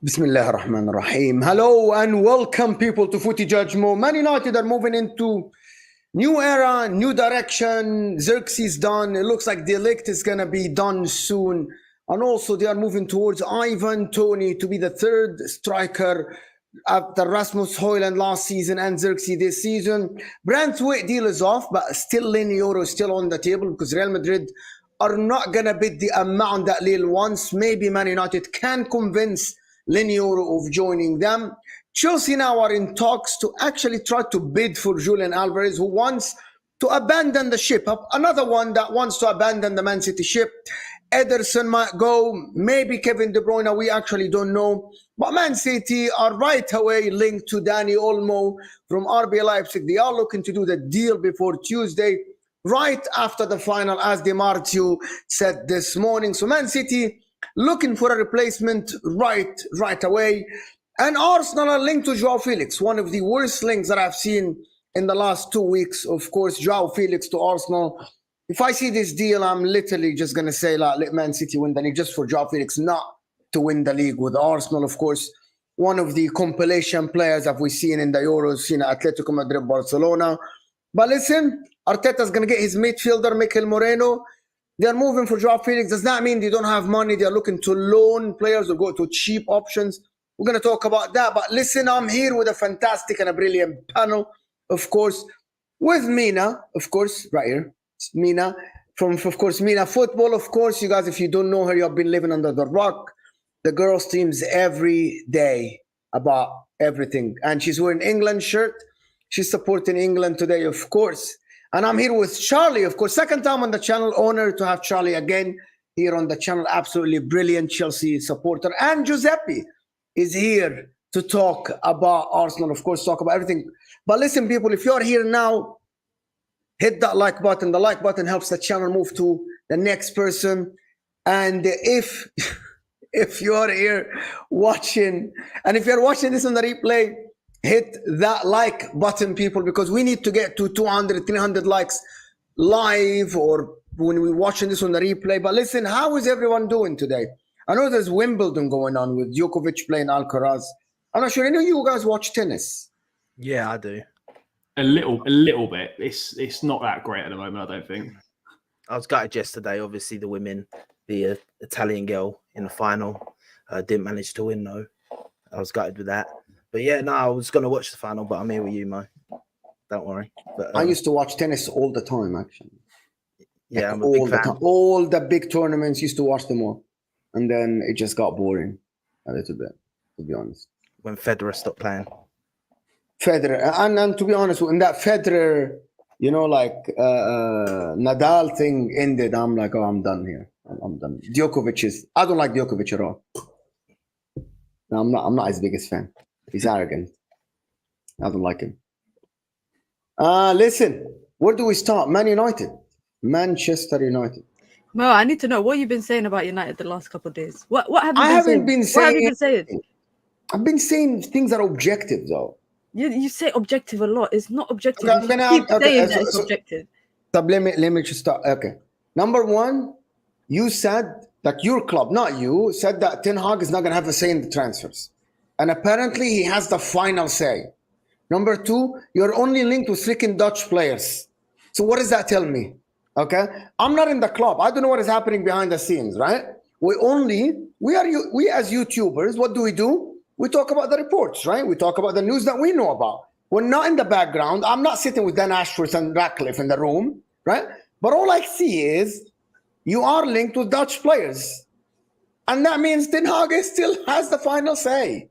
Bismillah ar-Rahman ar-Rahim. Hello and welcome people to Footy JUDGEMO. Man United are moving into new era, new direction. Xerxes done. It looks like the elect is going to be done soon. And also they are moving towards Ivan Toney to be the third striker after Rasmus Højlund last season and Xerxes this season. Branthwait deal is off, but still Yoro is still on the table because Real Madrid are not going to bid the amount that Lille wants. Maybe Man United can convince Yoro of joining them. Chelsea now are in talks to actually try to bid for Julian Alvarez, who wants to abandon the ship. Another one that wants to abandon the Man City ship. Ederson might go, maybe Kevin De Bruyne, we actually don't know. But Man City are right away linked to Dani Olmo from RB Leipzig. They are looking to do the deal before Tuesday, right after the final, as Di Marzio said this morning. So Man City looking for a replacement right away. And Arsenal are linked to Joao Felix, one of the worst links that I've seen in the last 2 weeks. Of course, Joao Felix to Arsenal. If I see this deal, I'm literally just going to say, like, let Man City win the league just for Joao Felix not to win the league with Arsenal. Of course, one of the compilation players that we've seen in the Euros, Atletico Madrid, Barcelona. But listen, Arteta's going to get his midfielder, Mikel Moreno. They're moving for Joao Felix. Does that mean they don't have money? They're looking to loan players or go to cheap options. We're going to talk about that. But listen, I'm here with a fantastic and a brilliant panel, of course, with Mina, of course, right here. It's Mina from, of course, Mina Football. Of course, you guys, if you don't know her, you have been living under the rock. The girl streams every day about everything. And she's wearing England shirt. She's supporting England today, of course. And I'm here with Charlie, of course, second time on the channel. Honored to have Charlie again here on the channel. Absolutely brilliant Chelsea supporter. And Giuseppe is here to talk about Arsenal, of course, talk about everything. But listen, people, if you're here now, hit that like button. The like button helps the channel move to the next person. And if you're here watching, and if you're watching this on the replay, hit that like button, people, because we need to get to 200, 300 likes live or when we're watching this on the replay. But listen, how is everyone doing today? I know there's Wimbledon going on with Djokovic playing Alcaraz. I'm not sure. I know you guys watch tennis. Yeah, I do. A little bit. It's not that great at the moment, I don't think. I was gutted yesterday. Obviously, the women, the Italian girl in the final, didn't manage to win though. I was gutted with that. But yeah, no, I was going to watch the final, but I'm here with you, Mo. Don't worry. But, I used to watch tennis all the time, actually. Yeah, like I'm a big fan. All the big tournaments, used to watch them all. And then it just got boring a little bit, to be honest. When Federer stopped playing. Federer. And to be honest, when that Federer, Nadal thing ended, I'm like, oh, I'm done here. I'm done. I don't like Djokovic at all. No, I'm not his biggest fan. He's arrogant. I don't like him. Listen, where do we start? Manchester United. Mo, I need to know what you've been saying about United the last couple of days. What have you been saying? What have you been saying? I've been saying things that are objective, though. You say objective a lot. It's not objective. Okay, You keep saying that it's objective. Let me just start. Okay. Number one, you said that your club, not you, said that Ten Hag is not going to have a say in the transfers. And apparently he has the final say. Number two, you're only linked with freaking Dutch players. So what does that tell me? Okay. I'm not in the club. I don't know what is happening behind the scenes, right? We as YouTubers, what do? We talk about the reports, right? We talk about the news that we know about. We're not in the background. I'm not sitting with Dan Ashworth and Ratcliffe in the room, right? But all I see is you are linked with Dutch players. And that means Ten Hag still has the final say.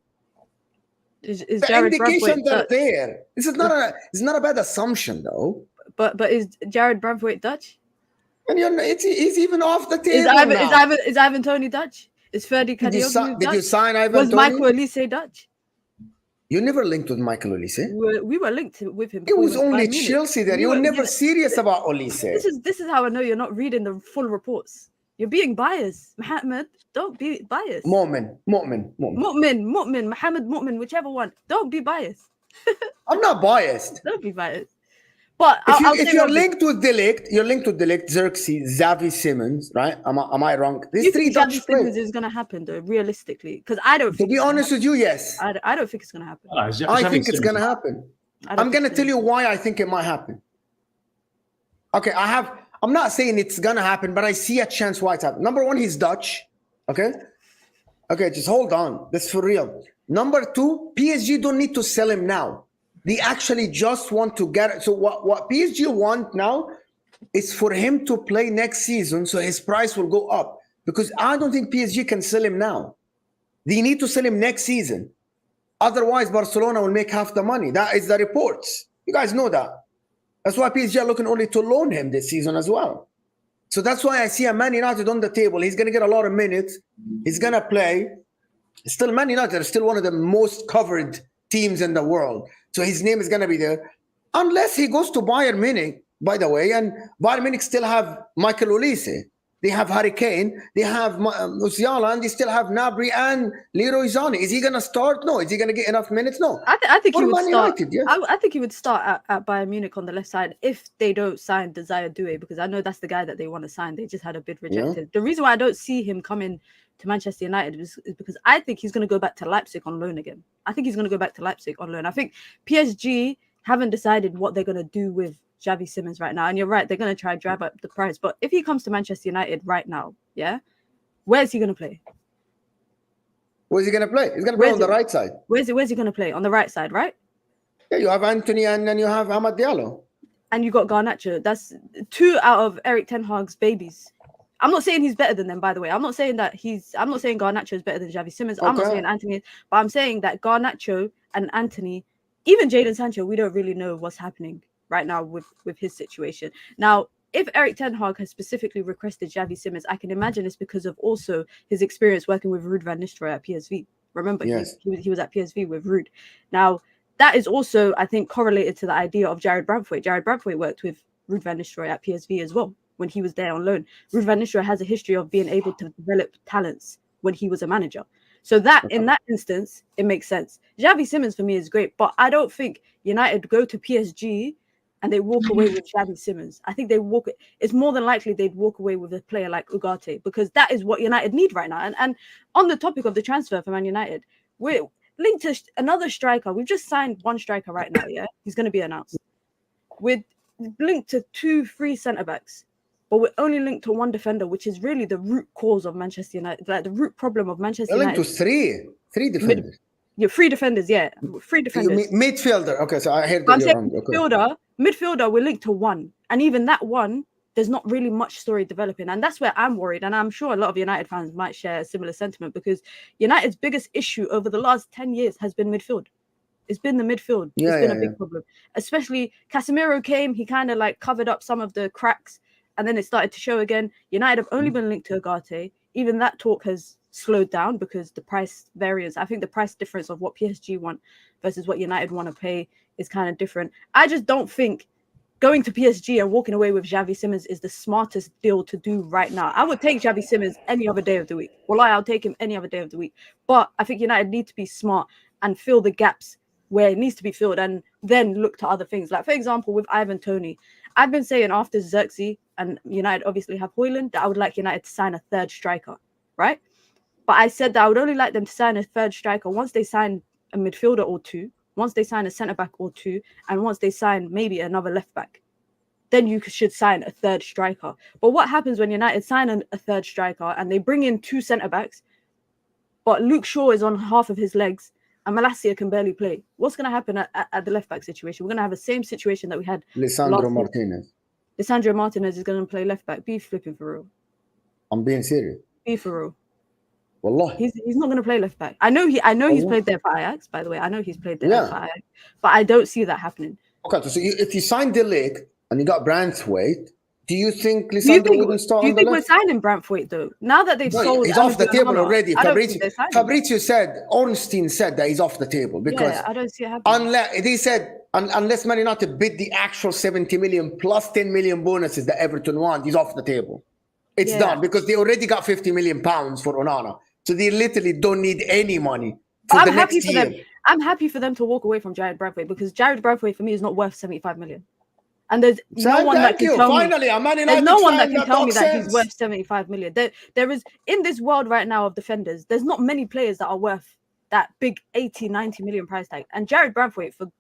Is the Jared indications Branthwait are there. This is not a bad assumption, though. But is Jared Branthwait Dutch? And he's even off the table Is Ivan Toney Dutch? Is Ferdy Kadioglu Dutch? Did you sign Ivan Was Toney? Michael Olise Dutch? You never linked with Michael Olise. We were linked with him. It was only Chelsea there. You were never serious about Olise. This is how I know you're not reading the full reports. You're being biased, Mohammed. Don't be biased. Mu'min, Mohammed Mu'min, whichever one. Don't be biased. I'm not biased. Don't be biased. But if you're linked with Delict, Xerxes, Xavi Simons, right? Am I wrong? These three Dutch players is going to happen though, realistically, because I don't. To be honest with you, yes. I don't think it's going to happen. I think it's going to happen. I'm going to tell you why I think it might happen. Okay, I'm not saying it's going to happen, but I see a chance why it's happening. Number one, he's Dutch. Okay, just hold on. That's for real. Number two, PSG don't need to sell him now. They actually just want to get it. So what PSG want now is for him to play next season so his price will go up. Because I don't think PSG can sell him now. They need to sell him next season. Otherwise, Barcelona will make half the money. That is the reports. You guys know that. That's why PSG are looking only to loan him this season as well. So that's why I see a Man United on the table. He's going to get a lot of minutes. He's going to play. Still, Man United are still one of the most covered teams in the world. So his name is going to be there. Unless he goes to Bayern Munich, by the way, and Bayern Munich still have Michael Olise. They have Harry Kane. They have Musiala, and they still have Gnabry and Leroy Sané. Is he going to start? No. Is he going to get enough minutes? No. I think he would start. United, yeah. I think he would start at Bayern Munich on the left side if they don't sign Desire Doué, because I know that's the guy that they want to sign. They just had a bid rejected. Yeah. The reason why I don't see him coming to Manchester United is because I think he's going to go back to Leipzig on loan again. I think PSG haven't decided what they're going to do with Xavi Simons right now. And you're right, they're going to try to drive up the price. But if he comes to Manchester United right now, yeah, where's he going to play? Where's he going to play? He's going to play on the right side. Where's he going to play? On the right side, right? Yeah, you have Anthony and then you have Amad Diallo. And you got Garnacho. That's two out of Eric Ten Hag's babies. I'm not saying he's better than them, by the way. I'm not saying Garnacho is better than Xavi Simons. Okay. I'm not saying Anthony is, but I'm saying that Garnacho and Anthony, even Jadon Sancho, we don't really know what's happening right now with his situation. Now, if Eric Ten Hag has specifically requested Xavi Simons, I can imagine it's because of also his experience working with Ruud van Nistelrooy at PSV. Remember, Yes. he was at PSV with Ruud. Now, that is also, I think, correlated to the idea of Jared Branthwait. Jared Branthwait worked with Ruud van Nistelrooy at PSV as well when he was there on loan. Ruud van Nistelrooy has a history of being able to develop talents when he was a manager. So that in that instance, it makes sense. Xavi Simons for me is great, but I don't think United go to PSG and they walk away with Xavi Simons. I think it's more than likely they'd walk away with a player like Ugarte, because that is what United need right now. And on the topic of the transfer for Man United, we're linked to another striker. We've just signed one striker right now, yeah? He's going to be announced. We're linked to 2 free centre-backs, but we're only linked to one defender, which is really the root cause of Manchester United, like the root problem of Manchester Linked United. to three defenders. Yeah, 3 defenders, yeah. 3 defenders. Midfielder. Okay, so I heard I'm that you're saying wrong. Okay. midfielder, we're linked to 1. And even that 1, there's not really much story developing. And that's where I'm worried. And I'm sure a lot of United fans might share a similar sentiment, because United's biggest issue over the last 10 years has been midfield. It's been the midfield. It's been a big problem. Especially Casemiro came, he kind of like covered up some of the cracks, and then it started to show again. United have only been linked to Ugarte. Even that talk has slowed down because the price variance. I think the price difference of what PSG want versus what United want to pay is kind of different. I just don't think going to PSG and walking away with Xavi Simons is the smartest deal to do right now. I would take Xavi Simons any other day of the week. I'll take him any other day of the week. But I think United need to be smart and fill the gaps where it needs to be filled, and then look to other things. Like, for example, with Ivan Toney, I've been saying after Xerxes and United obviously have Højlund that I would like United to sign a 3rd striker, right? But I said that I would only like them to sign a 3rd striker once they sign a midfielder or 2, once they sign a centre-back or 2, and once they sign maybe another left-back. Then you should sign a 3rd striker. But what happens when United sign a 3rd striker and they bring in 2 centre-backs, but Luke Shaw is on half of his legs and Malacia can barely play? What's going to happen at the left-back situation? We're going to have the same situation that we had Lisandro Martinez. Lisandro Martinez is going to play left-back. Be flipping for real. I'm being serious. Be for real. Wallahi. He's not going to play left-back. I know he's played there for Ajax, by the way. I know he's played there for Ajax. But I don't see that happening. Okay, so if you signed De Ligt and you got Branthwait, do you think Lisandro wouldn't start on the left? Do you think we're signing Branthwait, though? Now that they've sold... He's off the table already. Fabrizio said, Ornstein said that he's off the table because... Yeah, I don't see it happening. Unless Man United bid the actual 70 million plus 10 million bonuses that Everton want, he's off the table. It's done because they already got 50 million pounds for Onana. So they literally don't need any money for the next year. I'm happy for them to walk away from Jared Branthwait, because Jared Branthwait for me is not worth 75 million. And there's no one that can tell me. There's no one that can tell me that he's worth 75 million. There is, in this world right now of defenders, there's not many players that are worth that big 80, 90 million price tag. And Jared Branthwait, for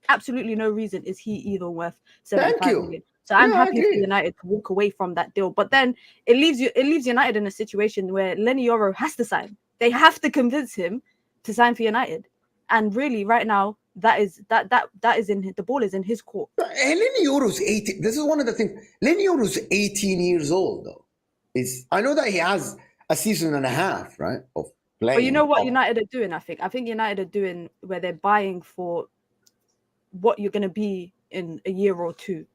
absolutely no reason, is he even worth 75 million. So I'm happy for United to walk away from that deal. But then it leaves United in a situation where Lenny Yoro has to sign. They have to convince him to sign for United. And really, right now, that is in the ball is in his court. And Lenny Yoro's 18. This is one of the things. Lenny Yoro's 18 years old, though. I know that he has a season and a half, right, of playing. But you know what United are doing, I think United are doing where they're buying for what you're going to be in a year or 2.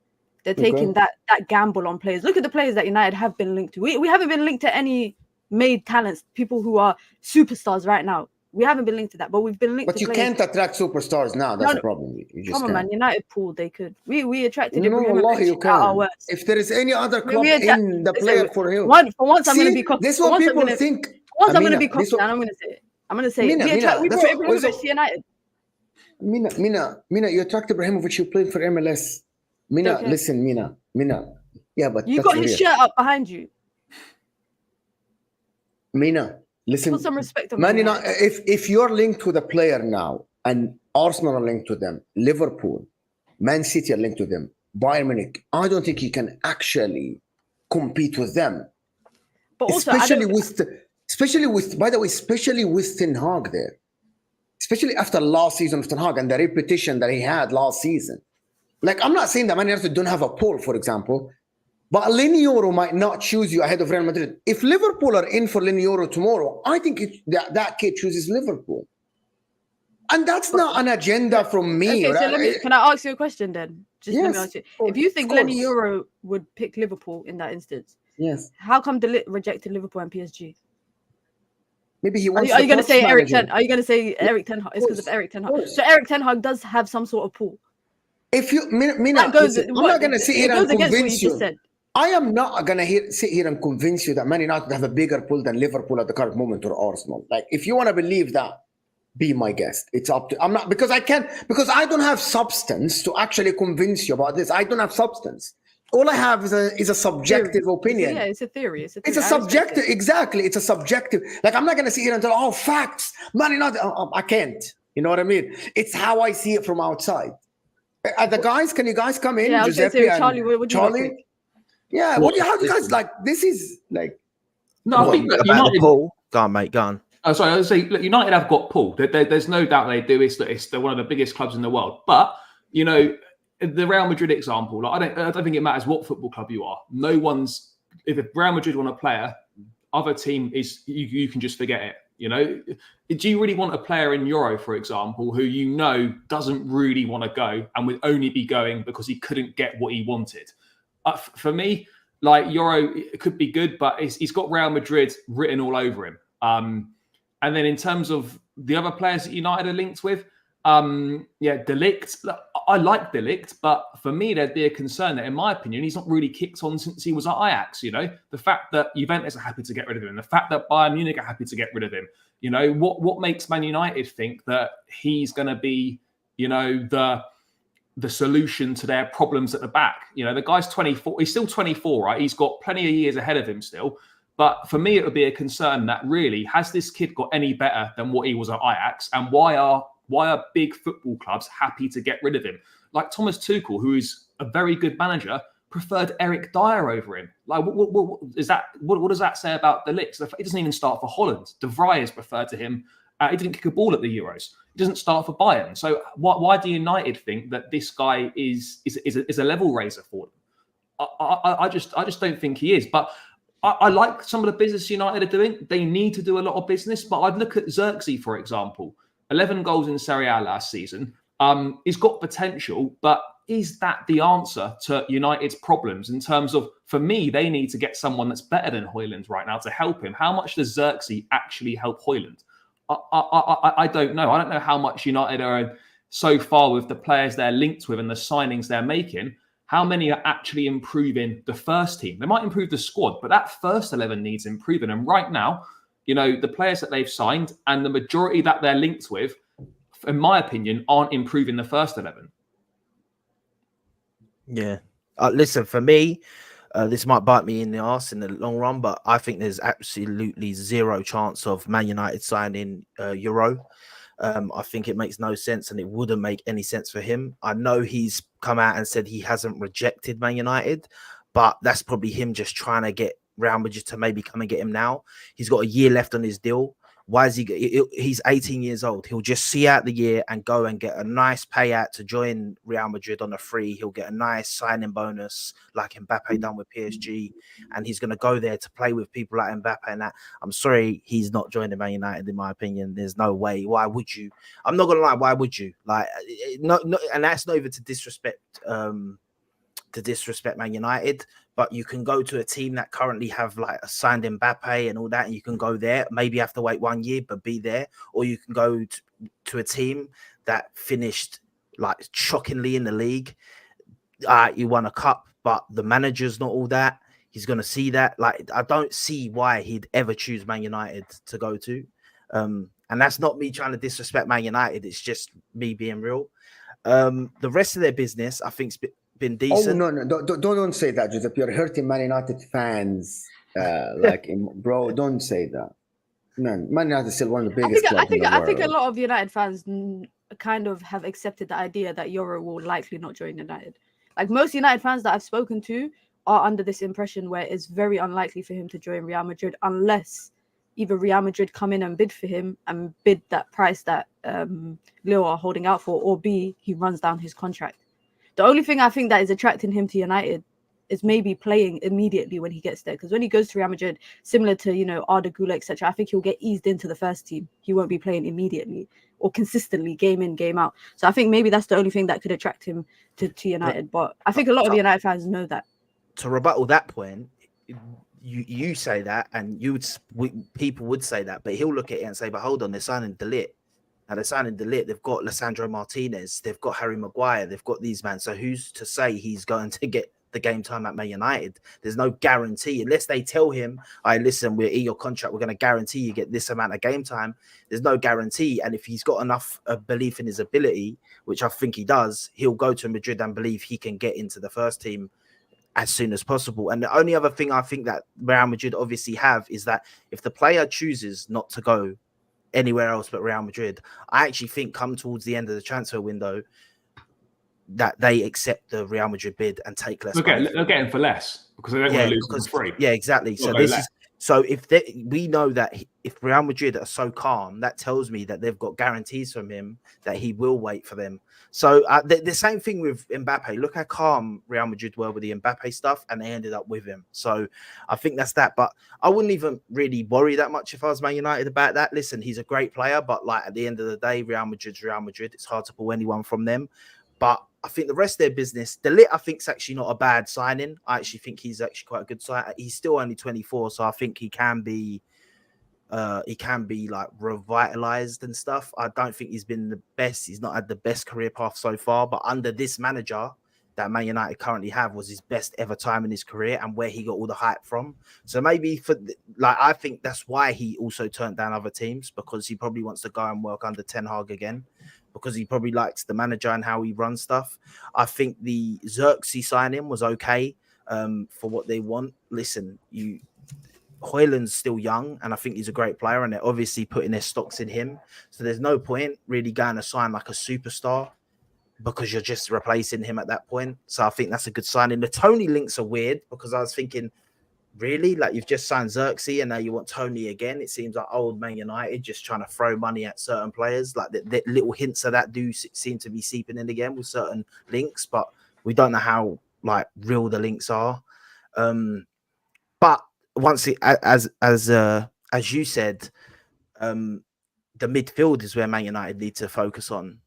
They're taking that gamble on players. Look at the players that United have been linked to. We haven't been linked to any made talents, people who are superstars right now. We haven't been linked to that, but we've been linked to But you players. can't attract superstars now. That's the problem. You just come on, can't. man. United pool, they could. We attracted No, wallahi, you can. worst. If there is any other club in the player for him. For once, I'm going to be cocky. This is what people think. Once I'm going to be cocky, and I'm going to say it. I'm going to say it. We brought Ibrahimovic to United. Mina, you attracted Ibrahimovic, you played for MLS. Mina, listen, Mina. Yeah, but you got his shirt up behind you. Mina, listen. Put some respect on Man, if you're linked to the player now, and Arsenal are linked to them, Liverpool, Man City are linked to them, Bayern Munich, I don't think you can actually compete with them. But also, especially with Ten Hag there. Especially after last season of Ten Hag and the repetition that he had last season. Like, I'm not saying that Man United don't have a poll, for example, but Lenny Yoro might not choose you ahead of Real Madrid. If Liverpool are in for Lenny Yoro tomorrow, I think that kid chooses Liverpool. And that's not an agenda from me. Okay, so can I ask you a question then? Let me ask you. If you think Lenny Yoro would pick Liverpool in that instance, yes, how come De Ligt rejected Liverpool and PSG? Maybe he Are wants. you going to say Eric Ten? Ten? Are you going to say Eric Ten Hag? It's because of Eric Ten Hag. So Eric Ten Hag does have some sort of pull. If you, Mina, Listen, I'm not going to sit here and convince you. Just said. I am not going to sit here and convince you that Man United have a bigger pull than Liverpool at the current moment or Arsenal. Like, if you want to believe that, be my guest. It's up to. I'm not because I don't have substance to actually convince you about this. I don't have substance. All I have is a subjective opinion. It's a theory. It's a subjective. Exactly. It's a subjective. Like, I'm not going to sit here and tell, facts. Man United. I can't. You know what I mean? It's how I see it from outside. The guys, can you guys come in? Yeah, Giuseppe and Charlie. Yeah, how do you guys like? This is like. No, I think that United. Paul, go on, mate. Go on. Oh, sorry, I was saying, look, United have got pull. There's no doubt they do. They're one of the biggest clubs in the world. But you know, the Real Madrid example. Like, I don't think it matters what football club you are. No one's. If Real Madrid want a player, other team is you can just forget it. You know, do you really want a player in Yoro, for example, who you know doesn't really want to go and would only be going because he couldn't get what he wanted? For me, like, Yoro, it could be good, but he's got Real Madrid written all over him. And then in terms of the other players that United are linked with, De Ligt. I like De Ligt, but for me, there'd be a concern that, in my opinion, he's not really kicked on since he was at Ajax. You know, the fact that Juventus are happy to get rid of him, the fact that Bayern Munich are happy to get rid of him. You know, what makes Man United think that he's going to be, you know, the solution to their problems at the back? You know, the guy's 24. He's still 24, right? He's got plenty of years ahead of him still. But for me, it would be a concern that really, has this kid got any better than what he was at Ajax? And why are big football clubs happy to get rid of him? Like Thomas Tuchel, who is a very good manager, preferred Eric Dyer over him. Like, what is that? What does that say about De Ligt? He doesn't even start for Holland. De Vrij is preferred to him. He didn't kick a ball at the Euros. He doesn't start for Bayern. So why do United think that this guy is a level raiser for them? I just don't think he is. But I like some of the business United are doing. They need to do a lot of business. But I'd look at Xerxes, for example. 11 goals in Serie A last season. He's got potential, but is that the answer to United's problems in terms of, for me, they need to get someone that's better than Højlund right now to help him. How much does Xerxes actually help Højlund? I don't know. I don't know how much United are so far with the players they're linked with and the signings they're making. How many are actually improving the first team? They might improve the squad, but that first 11 needs improving. And right now, you know, the players that they've signed and the majority that they're linked with, in my opinion, aren't improving the first 11. Yeah. Listen, for me, this might bite me in the arse in the long run, but I think there's absolutely zero chance of Man United signing Yoro. I think it makes no sense, and it wouldn't make any sense for him. I know he's come out and said he hasn't rejected Man United, but that's probably him just trying to get Real Madrid to maybe come and get him now. He's got a year left on his deal. Why is he's 18 years old. He'll just see out the year and go and get a nice payout to join Real Madrid on a free. He'll get a nice signing bonus like Mbappe done with PSG. And he's going to go there to play with people like Mbappe and that. I'm sorry he's not joining Man United, in my opinion. There's no way. Why would you? I'm not going to lie. Why would you? Like, no, and that's not even to disrespect Man United, but you can go to a team that currently have like a signed Mbappe and all that, and you can go there. Maybe have to wait 1 year, but be there. Or you can go to a team that finished like shockingly in the league. You won a cup, but the manager's not all that. He's going to see that. Like, I don't see why he'd ever choose Man United to go to. And that's not me trying to disrespect Man United. It's just me being real. The rest of their business, I think, been decent. Oh no, don't say that, Giuseppe. You're hurting Man United fans. Bro, don't say that. Man United is still one of the biggest clubs in the world. I think a lot of United fans kind of have accepted the idea that Yoro will likely not join United. Like, most United fans that I've spoken to are under this impression where it's very unlikely for him to join Real Madrid unless either Real Madrid come in and bid for him and bid that price that Lille are holding out for, or B, he runs down his contract. The only thing I think that is attracting him to United is maybe playing immediately when he gets there. Because when he goes to Real Madrid, similar to, you know, Arda Güler, etc., I think he'll get eased into the first team. He won't be playing immediately or consistently, game in, game out. So I think maybe that's the only thing that could attract him to United. But I think a lot of United fans know that. To rebuttal that point, you say that, and people would say that, but he'll look at it and say, but hold on, they're signing De Ligt. Now they're signing De Ligt. They've got Lisandro Martinez. They've got Harry Maguire. They've got these men. So who's to say he's going to get the game time at Man United? There's no guarantee unless they tell him, "I listen, we're in your contract. We're going to guarantee you get this amount of game time." There's no guarantee. And if he's got enough belief in his ability, which I think he does, he'll go to Madrid and believe he can get into the first team as soon as possible. And the only other thing I think that Real Madrid obviously have is that if the player chooses not to go anywhere else but Real Madrid, I actually think come towards the end of the transfer window that they accept the Real Madrid bid and take less money. They'll get him for less because they don't want to lose him for free. Yeah, exactly. So we know that if Real Madrid are so calm, that tells me that they've got guarantees from him that he will wait for them. So the same thing with Mbappe. Look how calm Real Madrid were with the Mbappe stuff, and they ended up with him. So I think that's that. But I wouldn't even really worry that much if I was Man United about that. Listen, he's a great player, but like at the end of the day, Real Madrid's Real Madrid. It's hard to pull anyone from them. But I think the rest of their business, De Ligt, I think is actually not a bad signing. I actually think he's actually quite a good sign. He's still only 24, so I think he can be like revitalized and stuff. I don't think he's been the best. He's not had the best career path so far, but under this manager that Man United currently have was his best ever time in his career and where he got all the hype from. So maybe I think that's why he also turned down other teams, because he probably wants to go and work under Ten Hag again, because he probably likes the manager and how he runs stuff. I think the Xerxes signing was okay for what they want. Listen, Højlund's still young, and I think he's a great player, and they're obviously putting their stocks in him. So there's no point really going to sign like a superstar because you're just replacing him at that point. So I think that's a good signing. The Toney links are weird because I was thinking, really? Like you've just signed Xerxes and now you want Toney again? It seems like old Man United just trying to throw money at certain players. Like the little hints of that do seem to be seeping in again with certain links, but we don't know how like real the links are. But once as you said, the midfield is where Man United need to focus on.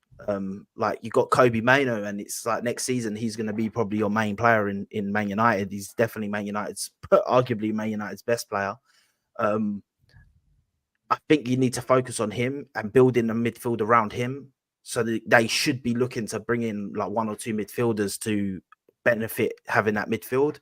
Like you got Kobe Mainoo, and it's like next season he's going to be probably your main player in Man United. He's definitely arguably Man United's best player. I think you need to focus on him and building a midfield around him. So they should be looking to bring in like one or two midfielders to benefit having that midfield.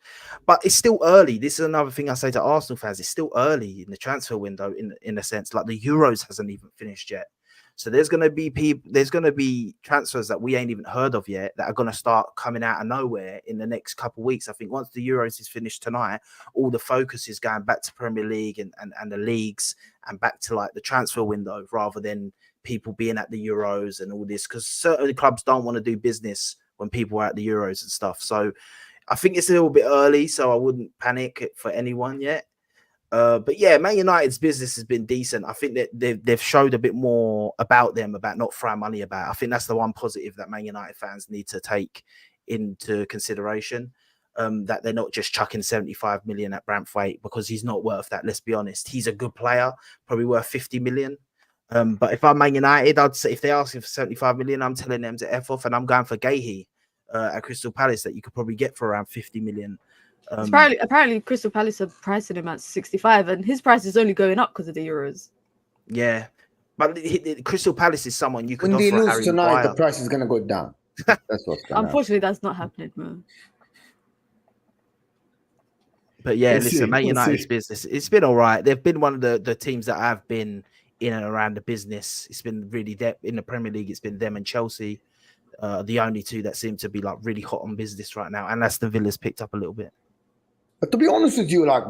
But it's still early. This is another thing I say to Arsenal fans. It's still early in the transfer window in a sense. Like the Euros hasn't even finished yet. So there's going to be transfers that we ain't even heard of yet that are going to start coming out of nowhere in the next couple of weeks. I think once the Euros is finished tonight, all the focus is going back to Premier League and the leagues and back to like the transfer window rather than people being at the Euros and all this, because certain clubs don't want to do business when people are at the Euros and stuff. So I think it's a little bit early, so I wouldn't panic for anyone yet. But yeah, Man United's business has been decent. I think that they've showed a bit more about them, about not throwing money about. I think that's the one positive that Man United fans need to take into consideration, that they're not just chucking 75 million at Branthwait, because he's not worth that. Let's be honest. He's a good player, probably worth 50 million. But if I'm Man United, I'd say if they ask me for 75 million, I'm telling them to F off, and I'm going for Guehi at Crystal Palace that you could probably get for around 50 million. Apparently Crystal Palace are pricing him at 65, and his price is only going up because of the Euros. Yeah, but Crystal Palace is someone you can. When they lose Harry tonight, Maguire. the price is going to go down. That's what's going on. Unfortunately, that's not happening, man. But yeah, listen, Man United's business, it's been all right. They've been one of the teams that have been in and around the business. It's been really in the Premier League. It's been them and Chelsea, the only two that seem to be like really hot on business right now. And Aston Villa's picked up a little bit. But to be honest with you, like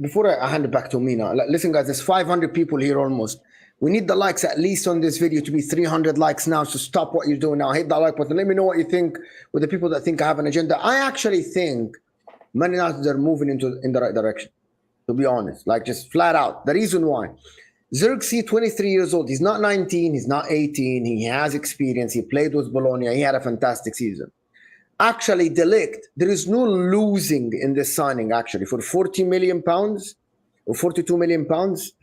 before I hand it back to Mina, like, listen, guys, there's 500 people here almost. We need the likes at least on this video to be 300 likes now. So stop what you're doing now. Hit that like button. Let me know what you think with the people that think I have an agenda. I actually think Man United are moving in the right direction, to be honest, like just flat out. The reason why. Xerxes, 23 years old. He's not 19. He's not 18. He has experience. He played with Bologna. He had a fantastic season. Actually, De Ligt, there is no losing in this signing, actually. For 40 million pounds or 42 million pounds,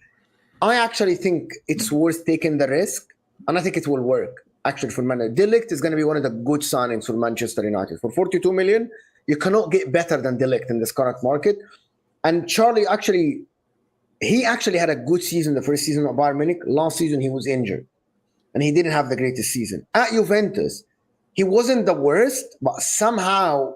I actually think it's worth taking the risk, and I think it will work, actually, for Man United. De Ligt is going to be one of the good signings for Manchester United. For 42 million, you cannot get better than De Ligt in this current market. And Charlie he actually had a good season the first season at Bayern Munich. Last season, he was injured. And he didn't have the greatest season. At Juventus, he wasn't the worst, but somehow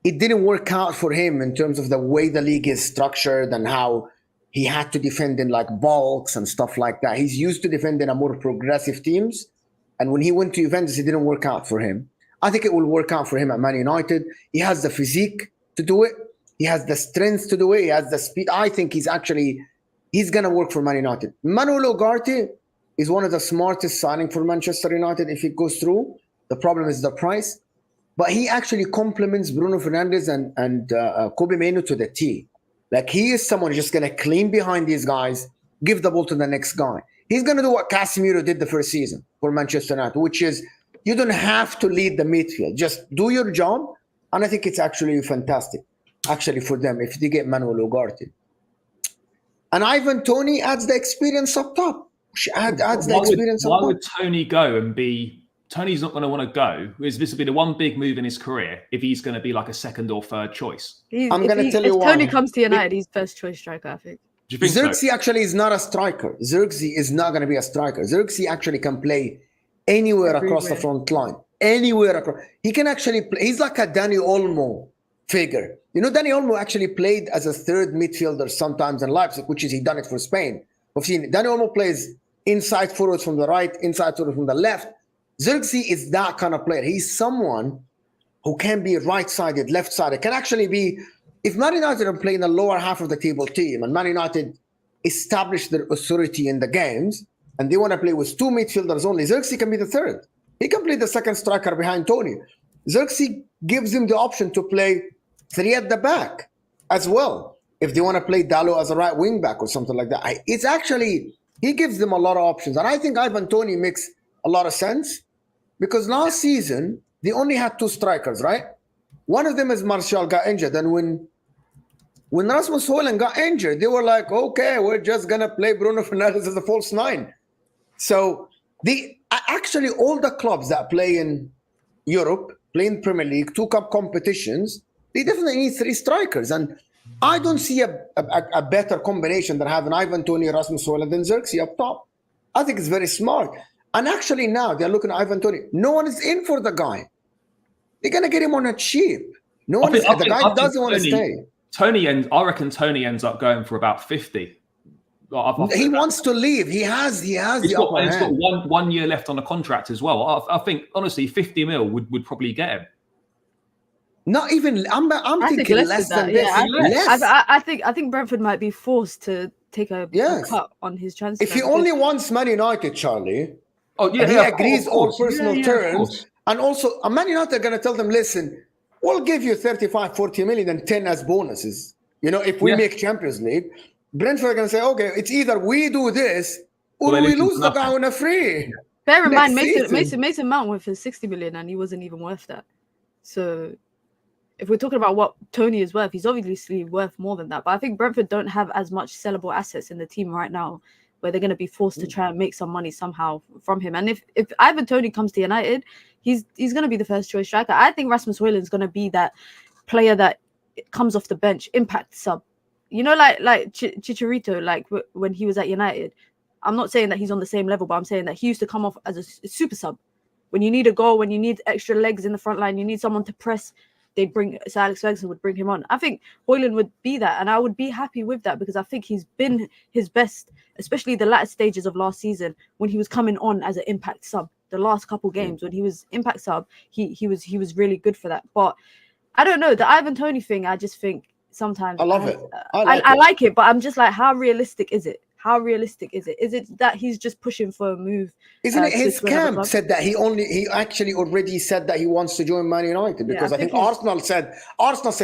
it didn't work out for him in terms of the way the league is structured and how he had to defend in like bulks and stuff like that. He's used to defending a more progressive teams. And when he went to Juventus, it didn't work out for him. I think it will work out for him at Man United. He has the physique to do it. He has the strength to do it. He has the speed. I think he's going to work for Man United. Manuel Ugarte is one of the smartest signing for Manchester United if it goes through. The problem is the price. But he actually complements Bruno Fernandes and Kobe Mainoo to the T. Like, he is someone who's just going to clean behind these guys, give the ball to the next guy. He's going to do what Casemiro did the first season for Manchester United, which is you don't have to lead the midfield. Just do your job. And I think it's actually fantastic, actually, for them if they get Manuel Ugarte. And Ivan Toney adds the experience up top. Why would Toney go and be... Tony's not going to want to go. This will be the one big move in his career if he's going to be like a second or third choice. I'm going to tell you why. If Toney comes to United, he's first choice striker, I think. Do you think Xerxes actually is not a striker. Xerxes is not going to be a striker. Xerxes actually can play anywhere across the front line. Anywhere across. He can actually play. He's like a Dani Olmo figure. You know, Dani Olmo actually played as a third midfielder sometimes in Leipzig, which is he done it for Spain. We've seen it. Dani Olmo plays inside forwards from the right, inside forwards from the left. Xerxes is that kind of player. He's someone who can be right-sided, left-sided, can actually be, if Man United are playing the lower half of the table team and Man United establish their authority in the games and they want to play with two midfielders only, Xerxes can be the third. He can play the second striker behind Toney. Xerxes gives him the option to play three at the back as well. If they want to play Dalot as a right wing back or something like that. It's actually, he gives them a lot of options. And I think Ivan Toney makes a lot of sense. Because last season, they only had two strikers, right? One of them is Martial got injured. And when Rasmus Højlund got injured, they were like, okay, we're just going to play Bruno Fernandes as a false nine. So actually all the clubs that play in Europe, play in Premier League, two cup competitions, they definitely need three strikers. And I don't see a better combination than having Ivan Toney, Rasmus Højlund, and Xerxes up top. I think it's very smart. And actually now they're looking at Ivan Toney. No one is in for the guy. They're going to get him on a cheap. The guy doesn't want to stay. I reckon Toney ends up going for about 50. He wants to leave. He has the upper hand. He's got 1 year left on the contract as well. I think, honestly, 50 mil would probably get him. Not even. I'm thinking less than this. I think Brentford might be forced to take a cut on his transfer. If he only wants Man United, Charlie... Oh, yeah, he agrees all personal terms. And also, Man United are going to tell them, listen, we'll give you 35, 40 million and 10 as bonuses. You know, if we make Champions League, Brentford are going to say, okay, it's either we do this or we lose the guy on a free. Bear in mind, Mason Mount went for 60 million and he wasn't even worth that. So if we're talking about what Toney is worth, he's obviously worth more than that. But I think Brentford don't have as much sellable assets in the team right now, where they're going to be forced to try and make some money somehow from him. And if Ivan Toney comes to United, he's going to be the first choice striker. I think Rasmus Højlund is going to be that player that comes off the bench, impact sub. You know, like Chicharito, like when he was at United. I'm not saying that he's on the same level, but I'm saying that he used to come off as a super sub. When you need a goal, when you need extra legs in the front line, you need someone to press, Sir Alex Ferguson would bring him on. I think Højlund would be that, and I would be happy with that because I think he's been his best, especially the latter stages of last season when he was coming on as an impact sub. The last couple games when he was impact sub, he was really good for that. But I don't know, the Ivan Toney thing, I just think sometimes I love it. I like it, but I'm just like, how realistic is it? How realistic is it? Is it that he's just pushing for a move? Isn't it his camp said that he actually already said that he wants to join Man United? Because I think Arsenal said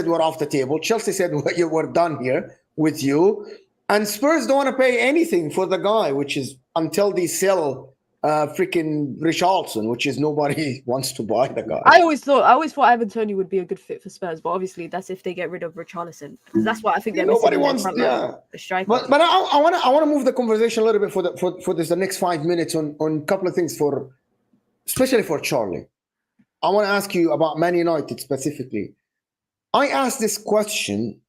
we're off the table. Chelsea said we're done here with you. And Spurs don't want to pay anything for the guy, which is until they sell freaking Richarlison, which is nobody wants to buy the guy. I always thought Ivan Toney would be a good fit for Spurs, but obviously that's if they get rid of Richarlison, because that's what I think they're nobody wants. The striker. But I want to move the conversation a little bit for the next 5 minutes on a couple of things especially for Charlie. I want to ask you about Man United specifically. I asked this question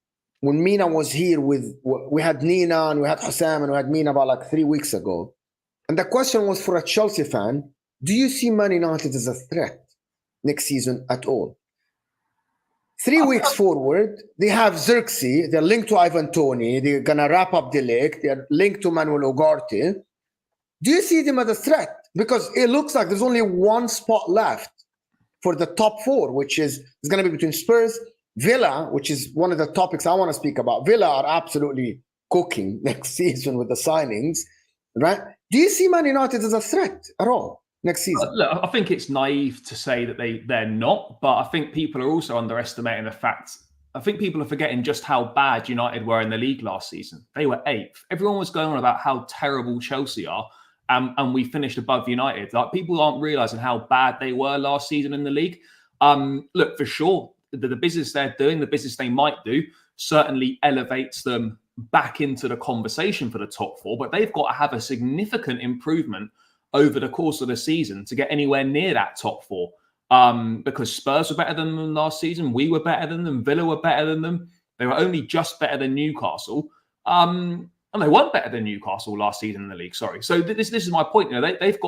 when Mina was here we had Nina and we had HUSAM and we had Mina about like 3 weeks ago. And the question was for a Chelsea fan, do you see Man United as a threat next season at all? 3 weeks forward, they have Xerxes, they're linked to Ivan Toney, they're going to wrap up the league, they're linked to Manuel Ugarte. Do you see them as a threat? Because it looks like there's only one spot left for the top 4, which is going to be between Spurs, Villa, which is one of the topics I want to speak about. Villa are absolutely cooking next season with the signings, right? Do you see Man United as a threat at all next season? Look, I think it's naive to say that they're not, but I think people are also underestimating the fact. I think people are forgetting just how bad United were in the league last season. They were 8th. Everyone was going on about how terrible Chelsea are, and we finished above United. Like, people aren't realising how bad they were last season in the league. Look, for sure, the business they're doing, the business they might do, certainly elevates them back into the conversation for the top 4, but they've got to have a significant improvement over the course of the season to get anywhere near that top 4. Because Spurs were better than them last season, we were better than them, Villa were better than them. They were only just better than Newcastle. And they weren't better than Newcastle last season in the league. Sorry. So this is my point. You know, they've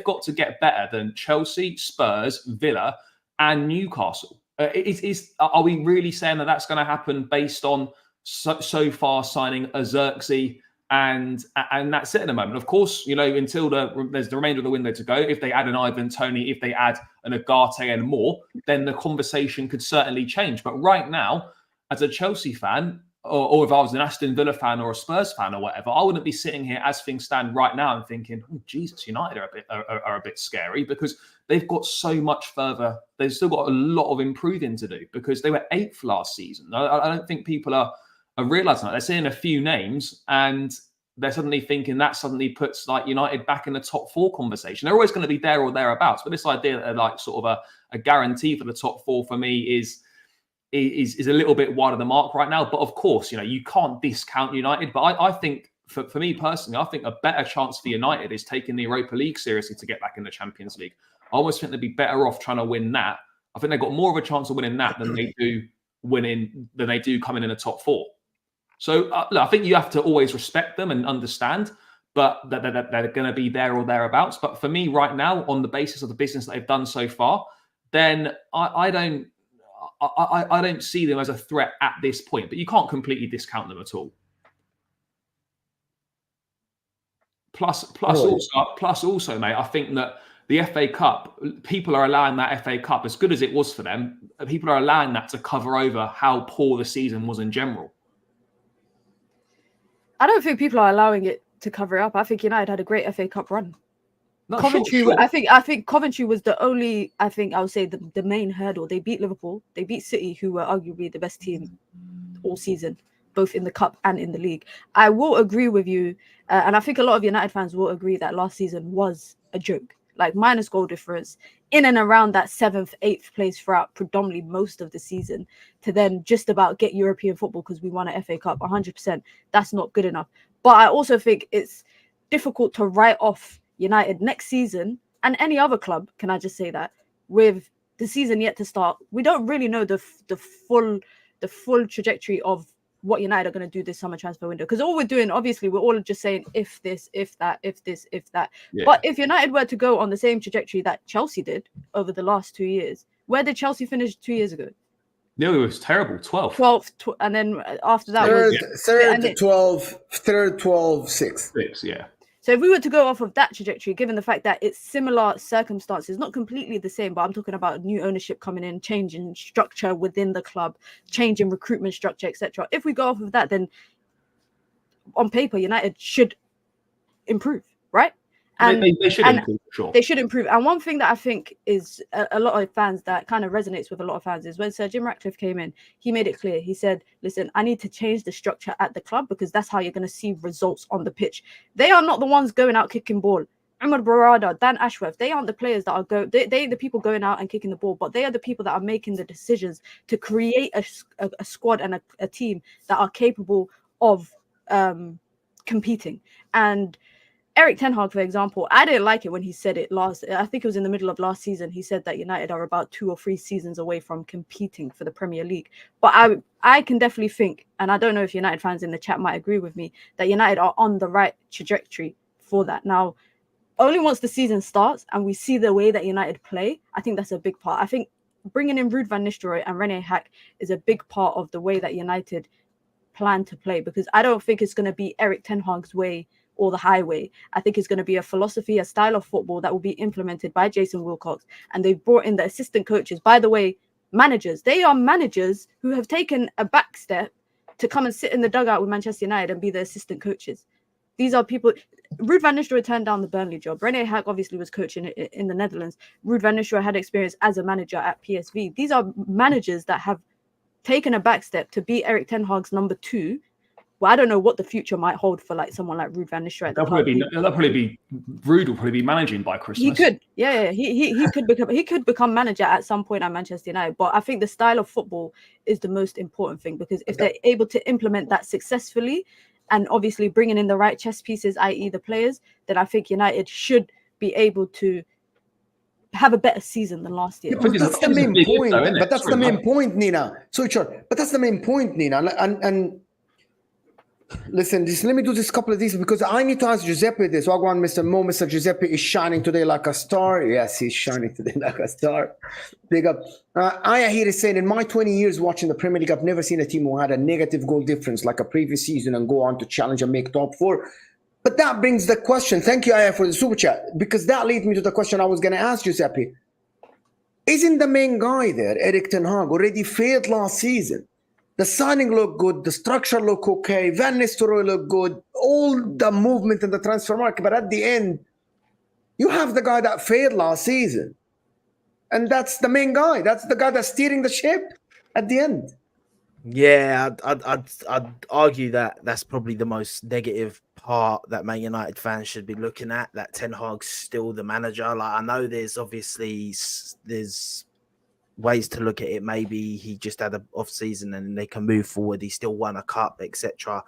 got to get better than Chelsea, Spurs, Villa, and Newcastle. Are we really saying that that's going to happen based on so far signing a Xerxes and that's it at the moment? Of course, you know, until there's the remainder of the window to go. If they add an Ivan Toney, if they add an Ugarte and more, then the conversation could certainly change. But right now, as a Chelsea fan, or if I was an Aston Villa fan or a Spurs fan or whatever, I wouldn't be sitting here as things stand right now and thinking, oh, Jesus, United are a bit scary, because they've got so much further. They've still got a lot of improving to do, because they were 8th last season. I don't think people are realising that. They're seeing a few names and they're suddenly thinking that suddenly puts like United back in the top 4 conversation. They're always going to be there or thereabouts, but this idea that they're like sort of a guarantee for the top 4 for me is a little bit wide of the mark right now. But of course, you know, you can't discount United. But I think for me personally, I think a better chance for United is taking the Europa League seriously to get back in the Champions League. I almost think they'd be better off trying to win that. I think they've got more of a chance of winning that than they do coming in the top 4. So look, I think you have to always respect them and understand, but that they're going to be there or thereabouts. But for me right now, on the basis of the business that they've done so far, then I don't see them as a threat at this point. But you can't completely discount them at all. Plus also, mate, I think that the FA Cup, people are allowing that FA Cup, as good as it was for them, people are allowing that to cover over how poor the season was in general. I don't think people are allowing it to cover it up. I think United had a great FA Cup run. No, Coventry, sure. I think Coventry was the only, I would say the main hurdle. They beat Liverpool, they beat City, who were arguably the best team all season, both in the cup and in the league. I will agree with you, and I think a lot of United fans will agree that last season was a joke. Like, minus goal difference, in and around that 7th, 8th place throughout predominantly most of the season, to then just about get European football because we won an FA Cup, 100%. That's not good enough. But I also think it's difficult to write off United next season and any other club, can I just say that, with the season yet to start. We don't really know the full trajectory of what United are going to do this summer transfer window, because all we're doing, obviously, we're all just saying if this, if that, if this, if that. Yeah. But if United were to go on the same trajectory that Chelsea did over the last 2 years, where did Chelsea finish 2 years ago? No, it was terrible. 12th. 12th, and then after that third, 12, 6th. 6, yeah. So if we were to go off of that trajectory, given the fact that it's similar circumstances, not completely the same, but I'm talking about new ownership coming in, changing structure within the club, changing recruitment structure, etc. If we go off of that, then on paper, United should improve, right? And they should improve, sure. They should improve. And one thing that I think is a lot of fans, that kind of resonates with a lot of fans, is when Sir Jim Ratcliffe came in, he made it clear. He said, listen, I need to change the structure at the club, because that's how you're going to see results on the pitch. They are not the ones going out kicking ball. Umar Barada, Dan Ashworth, they aren't the players that are they the people going out and kicking the ball, but they are the people that are making the decisions to create a squad and a team that are capable of competing. And Eric Ten Hag, for example, I didn't like it when he said it I think it was in the middle of last season. He said that United are about 2 or 3 seasons away from competing for the Premier League. But I can definitely think, and I don't know if United fans in the chat might agree with me, that United are on the right trajectory for that. Now, only once the season starts and we see the way that United play, I think that's a big part. I think bringing in Ruud van Nistelrooy and Rene Hack is a big part of the way that United plan to play, because I don't think it's going to be Eric Ten Hag's way or the highway. I think it's going to be a philosophy, a style of football that will be implemented by Jason Wilcox. And they've brought in the assistant coaches. By the way, managers. They are managers who have taken a back step to come and sit in the dugout with Manchester United and be the assistant coaches. These are people. Ruud van Nistelrooy turned down the Burnley job. Rene Hack obviously was coaching in the Netherlands. Ruud van Nistelrooy had experience as a manager at PSV. These are managers that have taken a back step to be Eric Ten Hag's number 2. Well, I don't know what the future might hold for like someone like Ruud van Nistelrooy. That'll probably be Ruud will probably be managing by Christmas. He could, yeah. He could become manager at some point at Manchester United. But I think the style of football is the most important thing, because if they're able to implement that successfully, and obviously bringing in the right chess pieces, i.e. the players, then I think United should be able to have a better season than last year. But that's the main point. But that's the main point, Nina. So sure. But that's the main point, Nina. And listen, just let me do this couple of these, because I need to ask Giuseppe this. Wagwan, Mr. Mo, Mr. Giuseppe is shining today like a star. Yes, he's shining today like a star. Big up. Aya here is saying, in my 20 years watching the Premier League, I've never seen a team who had a negative goal difference like a previous season and go on to challenge and make top 4. But that brings the question. Thank you, Aya, for the super chat, because that leads me to the question I was going to ask Giuseppe. Isn't the main guy there, Eric Ten Hag, already failed last season? The signing looked good, the structure looked okay, Van Nistelrooy looked good, all the movement in the transfer market, but at the end, you have the guy that failed last season. And that's the main guy. That's the guy that's steering the ship at the end. Yeah, I'd argue that that's probably the most negative part that Man United fans should be looking at, that Ten Hag's still the manager. Like, I know there's ways to look at it. Maybe he just had an off season and they can move forward. He still won a cup, etc.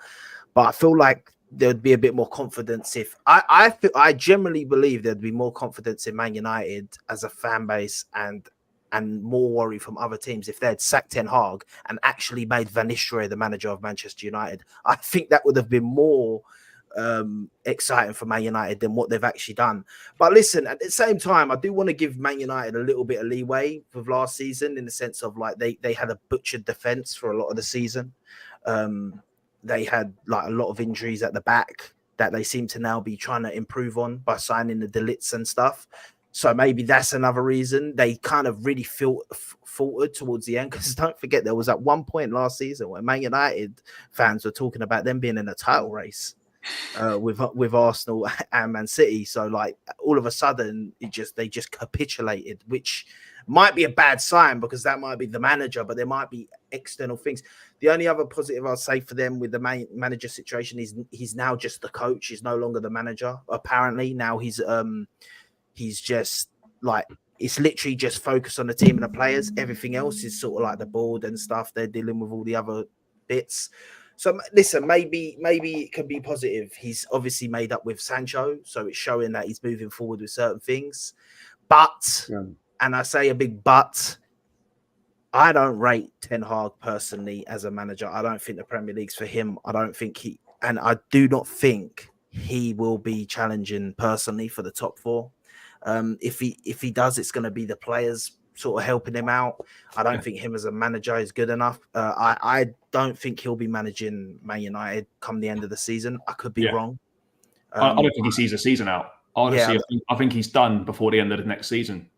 But I feel like there'd be a bit more confidence if I generally believe there'd be more confidence in Man United as a fan base and more worry from other teams if they had sacked Ten Hag and actually made Van Nistelrooy the manager of Manchester United. I think that would have been more exciting for Man United than what they've actually done. But listen, at the same time, I do want to give Man United a little bit of leeway with last season, in the sense of like they had a butchered defense for a lot of the season. They had like a lot of injuries at the back that they seem to now be trying to improve on by signing the De Ligts and stuff. So maybe that's another reason they kind of really faltered towards the end, because don't forget there was at one point last season where Man United fans were talking about them being in a title race with Arsenal and Man City. So like all of a sudden they just capitulated, which might be a bad sign, because that might be the manager, but there might be external things. The only other positive I'll say for them with the manager situation is he's now just the coach. He's no longer the manager. Apparently now he's just like, it's literally just focused on the team and the players. Everything else is sort of like the board and stuff. They're dealing with all the other bits. So listen, maybe it can be positive. He's obviously made up with Sancho, so it's showing that he's moving forward with certain things. But, and I say a big but, I don't rate Ten Hag personally as a manager. I don't think the Premier League's for him. I do not think he will be challenging personally for the top 4. If he does, it's going to be the players sort of helping him out. I don't think him as a manager is good enough. I don't think he'll be managing Man United come the end of the season. I could be wrong. I don't think he sees a season out. Honestly, I think he's done before the end of the next season.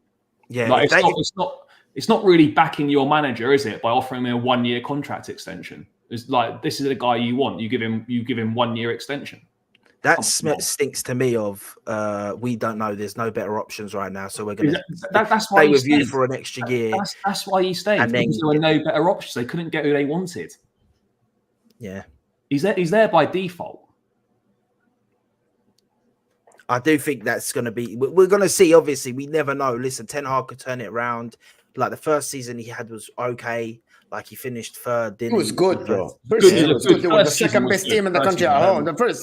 Yeah, like, it's not really backing your manager, is it, by offering him a 1-year contract extension? It's like, this is the guy you want. You give him 1-year extension. That stinks to me of we don't know. There's no better options right now, so we're going to stay with you for an extra year. That's why he stayed. And then there were no better options. They couldn't get who they wanted. Yeah, he's there by default. I do think that's going to be. We're going to see. Obviously, we never know. Listen, Ten Hag could turn it around. Like the first season he had was okay. Like he finished third. It was good, bro. First season was good. They were the second best team in the country at home. The first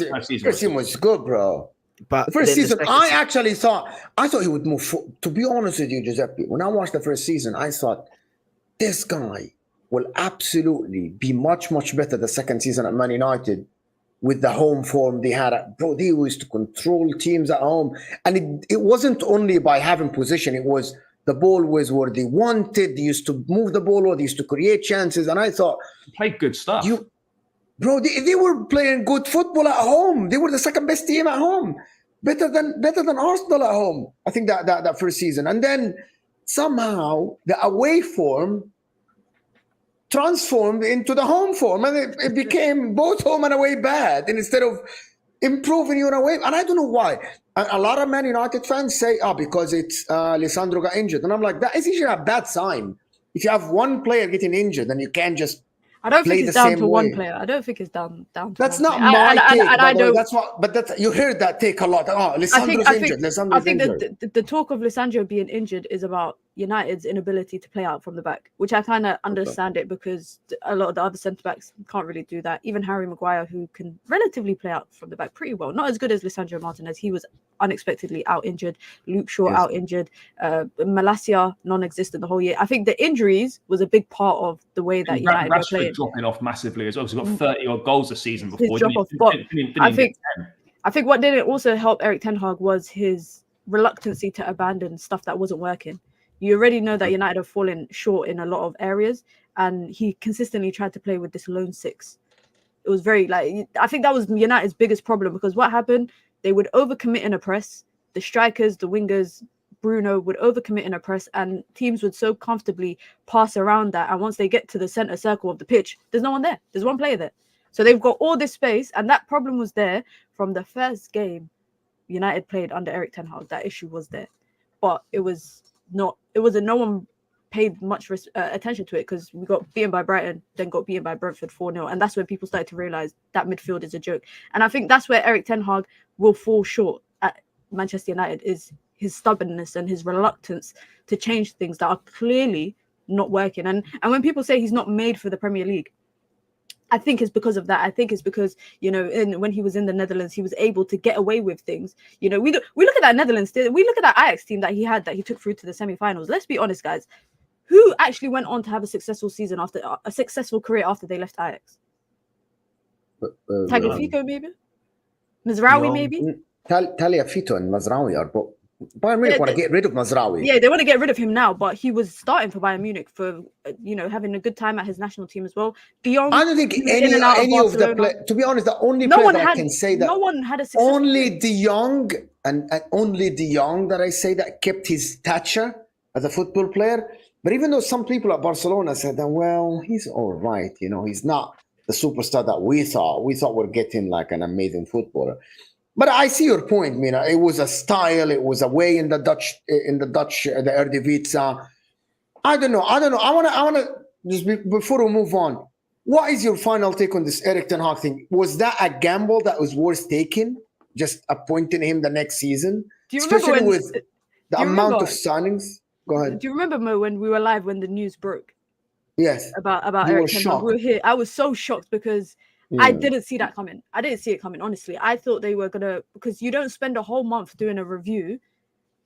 team was good, bro. But The first then season, second I actually thought he would move. To be honest with you, Giuseppe, when I watched the first season, I thought this guy will absolutely be much, much better the second season at Man United with the home form they had. Bro, they used to control teams at home. And it wasn't only by having position, it was the ball was where they wanted. They used to move the ball or they used to create chances. And I thought, played good stuff. Bro, they were playing good football at home. They were the second best team at home. Better than Arsenal at home. I think that first season. And then somehow the away form transformed into the home form, and it became both home and away bad. And instead of improving your away, and I don't know why. A lot of Man United fans say, because it's Lisandro got injured. And I'm like, that is usually a bad sign. If you have one player getting injured, then you can't just I don't think play it's the down same to one way. player. I don't think it's down to That's one not player. my take. And I don't. That's what. But you heard that take a lot. Lisandro's injured. Lisandro's injured. That the talk of Lisandro being injured is about United's inability to play out from the back, which I kind of understand it, because a lot of the other centre backs can't really do that. Even Harry Maguire, who can relatively play out from the back pretty well, not as good as Lisandro Martinez. He was unexpectedly out injured. Luke Shaw out injured. Malacia non-existent the whole year. I think the injuries was a big part of the way that United were playing. Dropping off massively as well. He's got 30 odd goals a season before. His drop off, but I think what didn't also help Erik ten Hag was his reluctancy to abandon stuff that wasn't working. You already know that United have fallen short in a lot of areas, and he consistently tried to play with this lone six. It was very I think that was United's biggest problem, because what happened, they would overcommit in a press. The strikers, the wingers, Bruno would overcommit in a press, and teams would so comfortably pass around that. And once they get to the center circle of the pitch, there's no one there. There's one player there. So they've got all this space, and that problem was there from the first game United played under Erik ten Hag. That issue was there, but no one paid much attention to it, because we got beaten by Brighton, then got beaten by Brentford 4-0, and that's when people started to realize that midfield is a joke. And I think that's where Erik ten Hag will fall short at Manchester United, is his stubbornness and his reluctance to change things that are clearly not working. And when people say he's not made for the Premier League, I think it's because of that. I think it's because, when he was in the Netherlands, he was able to get away with things. We look at that Netherlands, we look at that Ajax team that he took through to the semi-finals. Let's be honest, guys. Who actually went on to have a successful season after a successful career after they left Ajax? Tagliafico, maybe? Mazraoui, maybe? Tagliafico and Mazraoui are both. Bayern Munich want to get rid of Mazraoui. Yeah, they want to get rid of him now, but he was starting for Bayern Munich for having a good time at his national team as well. De Jong, I don't think any of the players. To be honest, the only player that I can say that no one had a successful only De Jong and only De Jong that I say that kept his stature as a football player. But even though some people at Barcelona said that, well, he's all right, he's not the superstar that we thought. We thought we're getting like an amazing footballer. But I see your point, Mina. It was a style. It was a way in the Eredivisie. I don't know. I want to just before we move on. What is your final take on this Erik ten Hag thing? Was that a gamble that was worth taking? Just appointing him the next season, especially with the amount of signings. Go ahead. Do you remember, Mo, when we were live when the news broke? Yes. About Erik ten Hag. We were here. I was so shocked because. Yeah. I didn't see that coming. I didn't see it coming, honestly. I thought they were because you don't spend a whole month doing a review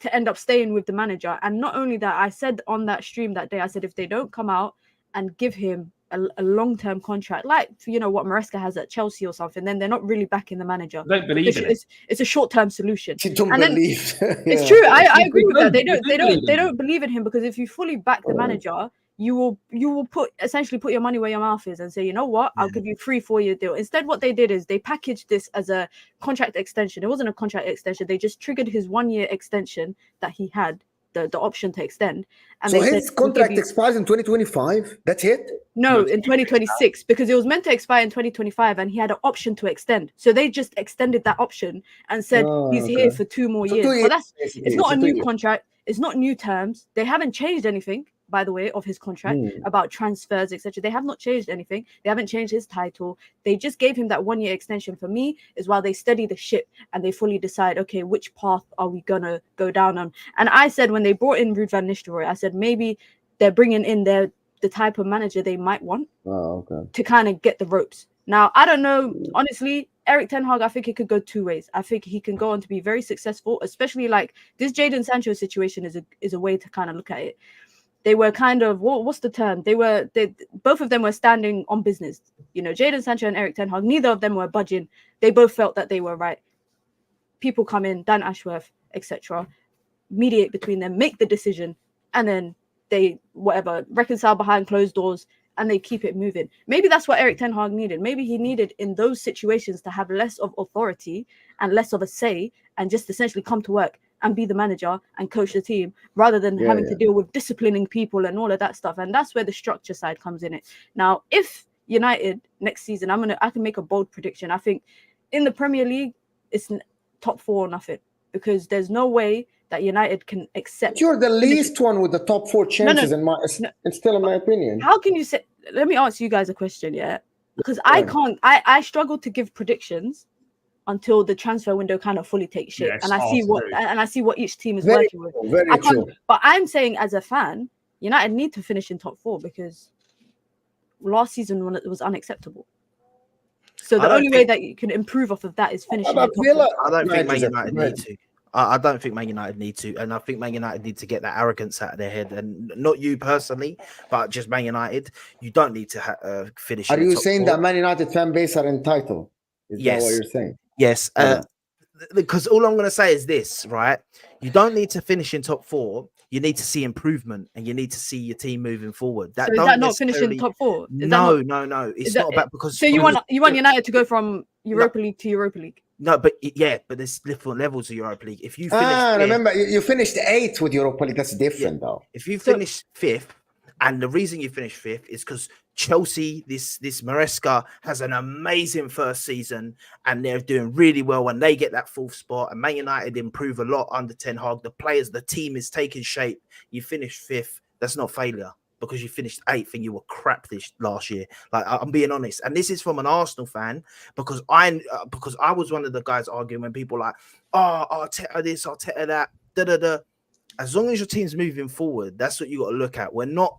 to end up staying with the manager. And not only that, I said on that stream that day, I said, if they don't come out and give him a long-term contract, like, what Maresca has at Chelsea or something, then they're not really backing the manager. I don't believe in it. It's a short-term solution. You don't believe. It's true. I agree with that. They don't believe in him, because if you fully back the manager, you will essentially put your money where your mouth is and say, you know what, I'll give you 3-4 year deal. Instead, what they did is they packaged this as a contract extension. It wasn't a contract extension. They just triggered his 1 year extension that he had the option to extend. And so his contract expires in 2025. That's it? No, in 2026, because it was meant to expire in 2025 and he had an option to extend. So they just extended that option and said he's here for 2 more years. But it's not a new contract. It's not new terms. They haven't changed anything, by the way, of his contract about transfers, etc. They have not changed anything. They haven't changed his title. They just gave him that 1 year extension. For me, is while they steady the ship and they fully decide, okay, which path are we gonna go down on? And I said, when they brought in Ruud van Nistelrooy, I said maybe they're bringing in the type of manager they might want to kind of get the ropes. Now, I don't know. Honestly, Eric Ten Hag, I think it could go two ways. I think he can go on to be very successful, especially like this Jadon Sancho situation is a way to kind of look at it. They were kind of what's the term? They both of them were standing on business. You know, Jadon Sancho and Eric Ten Hag, neither of them were budging. They both felt that they were right. People come in, Dan Ashworth, etc., mediate between them, make the decision, and then they reconcile behind closed doors, and they keep it moving. Maybe that's what Eric Ten Hag needed. Maybe he needed in those situations to have less of authority and less of a say, and just essentially come to work and be the manager and coach the team, rather than having to deal with disciplining people and all of that stuff. And that's where the structure side comes in it. Now, if United next season, I can make a bold prediction. I think in the Premier League, it's top 4 or nothing, because there's no way that United can accept. You're the least one with the top 4 chances, it's still in my opinion. How can you say? Let me ask you guys a question, because I can't. I struggle to give predictions until the transfer window kind of fully takes shape, and I see what each team is working with. Very true. But I'm saying, as a fan, United need to finish in top 4, because last season when it was unacceptable. So the only way that you can improve off of that is finishing. I don't think Man United need to. I don't think Man United need to, and I think Man United need to get that arrogance out of their head, and not you personally, but just Man United. You don't need to finish. Are you saying that Man United fan base are entitled? Is that what you're saying? Yes, because all I'm going to say is this, right? You don't need to finish in top 4. You need to see improvement, and you need to see your team moving forward. So is that not finishing top 4? No. It's not about because. So you want United to go from Europa League to Europa League? No, but there's different levels of Europa League. If you finish remember you finished 8th with Europa League. That's different, though. If you finish 5th, and the reason you finish 5th is because Chelsea, this Maresca has an amazing first season, and they're doing really well when they get that 4th spot. And Man United improve a lot under Ten Hag. The team is taking shape. You finish 5th. That's not failure, because you finished 8th and you were crap this last year. Like, I'm being honest, and this is from an Arsenal fan, because I was one of the guys arguing when people like, Arteta this, Arteta that, da. As long as your team's moving forward, that's what you got to look at.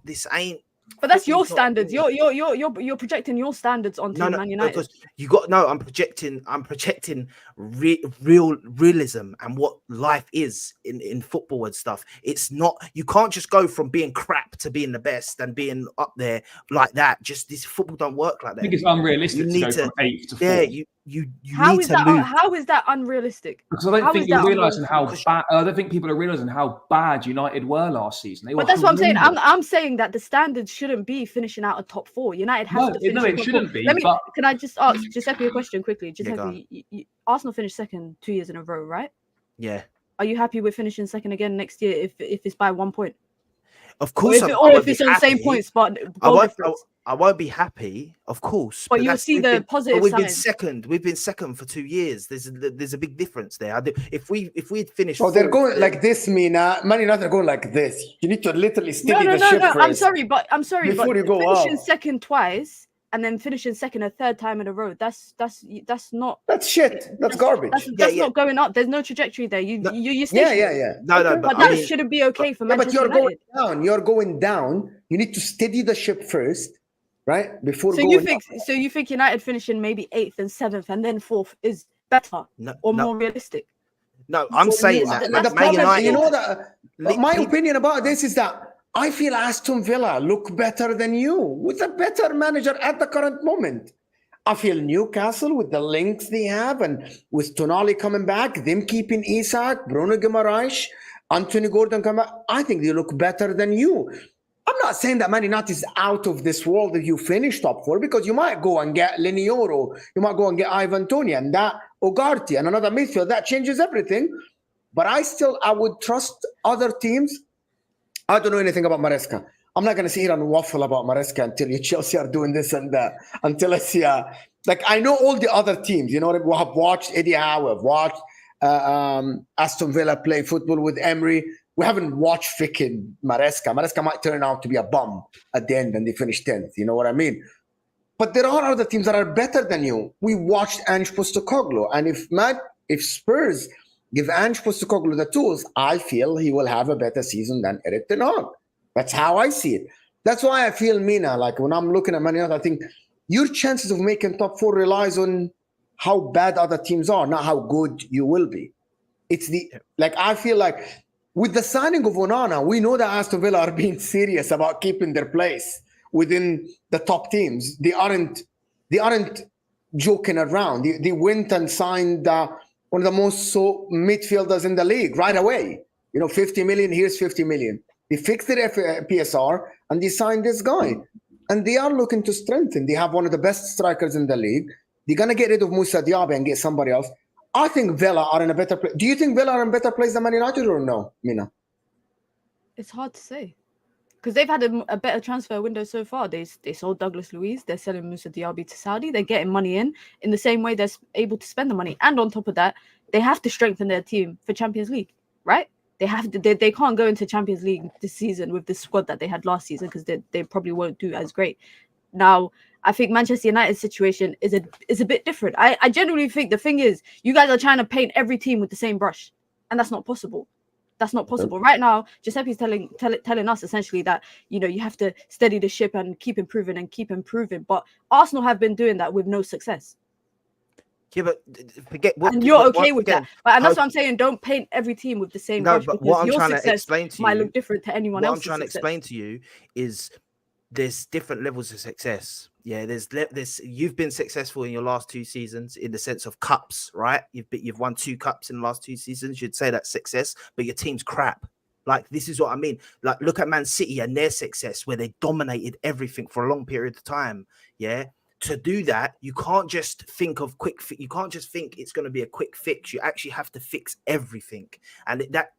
This ain't. But that's your standards. You're projecting your standards onto Man United. Because I'm projecting realism and what life is in football and stuff. It's not. You can't just go from being crap to being the best and being up there like that. Just this football don't work like that. I think it's unrealistic to go from 8th to 4th. How is that unrealistic? Because I don't think you're realizing how bad. I don't think people are realizing how bad United were last season. But that's what I'm saying. I'm saying that the standards shouldn't be finishing out a top 4. United has to finish. No, it shouldn't be. Can I just ask Giuseppe a question quickly? Giuseppe, Arsenal finished 2nd 2 years in a row, right? Yeah. Are you happy with finishing 2nd again next year if it's by 1 point? Of course, or if it's on the same points, but I won't be happy, of course. But you'll see the positive. We've been second. We've been second for 2 years. There's a big difference there. If we'd finished, they're going like this, Mina. Man United are going like this. You need to literally steady the ship. No. I'm sorry, but before you go finishing second twice and then finishing second a third time in a row. That's not. That's shit. That's garbage. That's not going up. There's no trajectory there. You No. But that shouldn't be okay for Manchester United. But you're going down. You're going down. You need to steady the ship first, right? Before. So you think United finishing maybe 8th and 7th and then 4th is better more realistic? No, I'm saying that. The problem, you know that. My opinion about this is that I feel Aston Villa look better than you with a better manager at the current moment. I feel Newcastle with the links they have and with Toney coming back, them keeping Isak, Bruno Guimaraes, Anthony Gordon coming back. I think they look better than you. I'm not saying that Man United is out of this world if you finish top 4, because you might go and get Yoro, you might go and get Ivan Toney and that Ugarte and another midfield. That changes everything. But I would trust other teams. I don't know anything about Maresca. I'm not going to sit here and waffle about Maresca until Chelsea are doing this and that. Until I see, I know all the other teams. You know, we have watched Eddie Howe, we've watched Aston Villa play football with Emery. We haven't watched freaking Maresca. Maresca might turn out to be a bum at the end and they finish 10th. You know what I mean? But there are other teams that are better than you. We watched Ange Postecoglou. And if Spurs give Ange Postecoglou the tools, I feel he will have a better season than Erik ten Hag. That's how I see it. That's why I feel, Mina, like when I'm looking at Man United, I think your chances of making top 4 relies on how bad other teams are, not how good you will be. It's like, I feel like with the signing of Onana, we know that Aston Villa are being serious about keeping their place within the top teams. They aren't joking around. They went and signed one of the most midfielders in the league right away. 50 million, here's 50 million. They fixed their PSR and they signed this guy. And they are looking to strengthen. They have one of the best strikers in the league. They're going to get rid of Moussa Diaby and get somebody else. I think Villa are in a better place. Do you think Villa are in a better place than Man United or no, Mina? It's hard to say. Because they've had a better transfer window so far. They sold Douglas Luiz. They're selling Moussa Diaby to Saudi. They're getting money in the same way they're able to spend the money. And on top of that, they have to strengthen their team for Champions League, right? They have to. They can't go into Champions League this season with the squad that they had last season because they probably won't do as great. Now, I think Manchester United's situation is a bit different. I genuinely think the thing is, you guys are trying to paint every team with the same brush, and that's not possible. That's not possible. Right now, Giuseppe's telling us essentially that, you have to steady the ship and keep improving. But Arsenal have been doing that with no success. Yeah, but forget what. And you're okay with that. And that's what I'm saying. Don't paint every team with the same brush, but because what I'm your trying to success explain to might you, look different to anyone else's. What I'm trying to explain to you is there's different levels of success. Yeah, there's you've been successful in your last 2 seasons in the sense of cups, right? You've won 2 cups in the last 2 seasons. You'd say that's success, but your team's crap. Like, this is what I mean. Like, look at Man City and their success where they dominated everything for a long period of time. Yeah. To do that, you can't just think of you can't just think it's going to be a quick fix. You actually have to fix everything. And that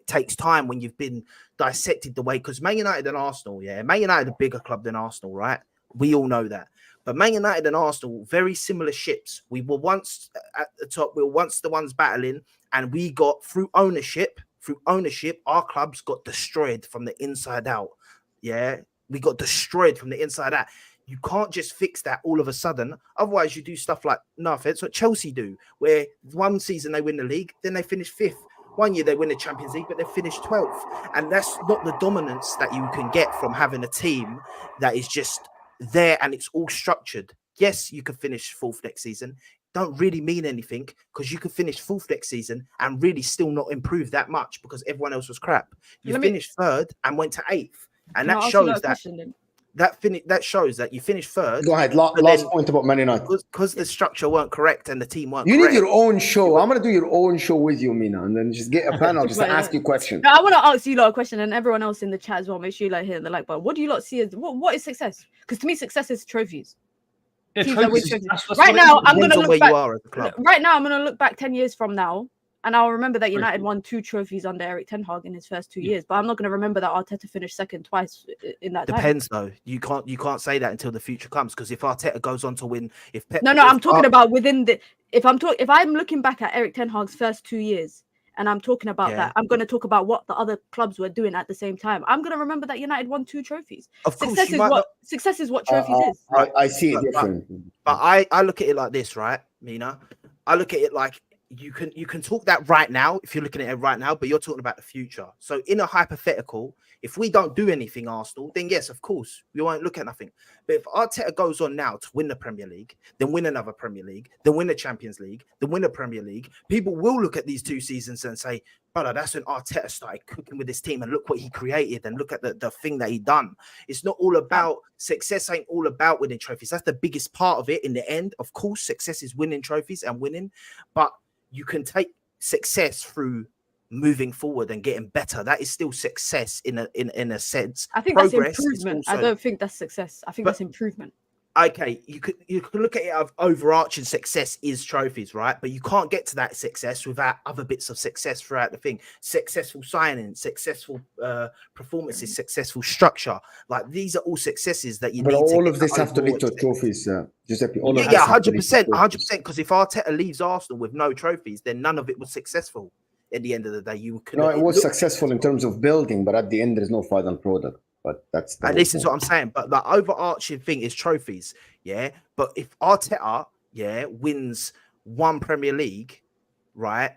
takes time when you've been dissected the way, because Man United and Arsenal, Man United a bigger club than Arsenal, right? We all know that. But Man United and Arsenal, very similar ships. We were once at the top. We were once the ones battling, and we got through ownership, our clubs got destroyed from the inside out. Yeah, we got destroyed from the inside out. You can't just fix that all of a sudden. Otherwise, you do stuff like, no offense, what Chelsea do, where one season they win the league, then they finish 5th. One year they win the Champions League, but they finish 12th. And that's not the dominance that you can get from having a team that is just there and it's all structured. Yes, you can finish 4th next season. Don't really mean anything, because you could finish 4th next season and really still not improve that much because everyone else was crap. You finished 3rd and went to 8th. And that shows that shows that you finished 3rd. Go ahead. Last point about Man United. Because the structure weren't correct and the team weren't correct. You need your own show. I'm going to do your own show with you, Mina, and then just get a panel just to ask you questions. I want to ask you a question, and everyone else in the chat as well. Make sure you hit the like button. What do you lot see as what is success? Because to me, success is trophies. Yeah, right now, I'm going to look back. Right now, I'm going to look back 10 years from now, and I'll remember that United won 2 trophies under Erik ten Hag in his first 2 years. But I'm not going to remember that Arteta finished 2nd twice in that time. Depends though. You can't say that until the future comes, because if Arteta goes on to win, I'm talking about within the. If I'm looking back at Erik ten Hag's first 2 years, and I'm talking about that, I'm going to talk about what the other clubs were doing at the same time. I'm going to remember that United won 2 trophies. Of course, success is what trophies is. I see it different. But I look at it like this, right, Mina? I look at it like you can talk that right now if you're looking at it right now, but you're talking about the future. So in a hypothetical, if we don't do anything, Arsenal, then yes, of course, we won't look at nothing. But if Arteta goes on now to win the Premier League, then win another Premier League, then win the Champions League, then win the Premier League, people will look at these 2 seasons and say, brother, that's when Arteta started cooking with this team, and look what he created, and look at the thing that he done. It's not all about success, ain't all about winning trophies. That's the biggest part of it in the end. Of course, success is winning trophies and winning, but you can take success through moving forward and getting better. That is still success in a sense. I think that's improvement. I don't think that's success. I think that's improvement. Okay, you could look at it of overarching success is trophies, right? But you can't get to that success without other bits of success throughout the thing. Successful signing, successful performances, successful structure. Like, these are all successes that you need. But all of this have to lead to trophies, Giuseppe. 100%. Because if Arteta leaves Arsenal with no trophies, then none of it was successful. At the end of the day, it was successful in terms of building, but at the end, there's no final product. But that's this is what I'm saying. But the overarching thing is trophies, yeah. But if Arteta, wins 1 Premier League, right?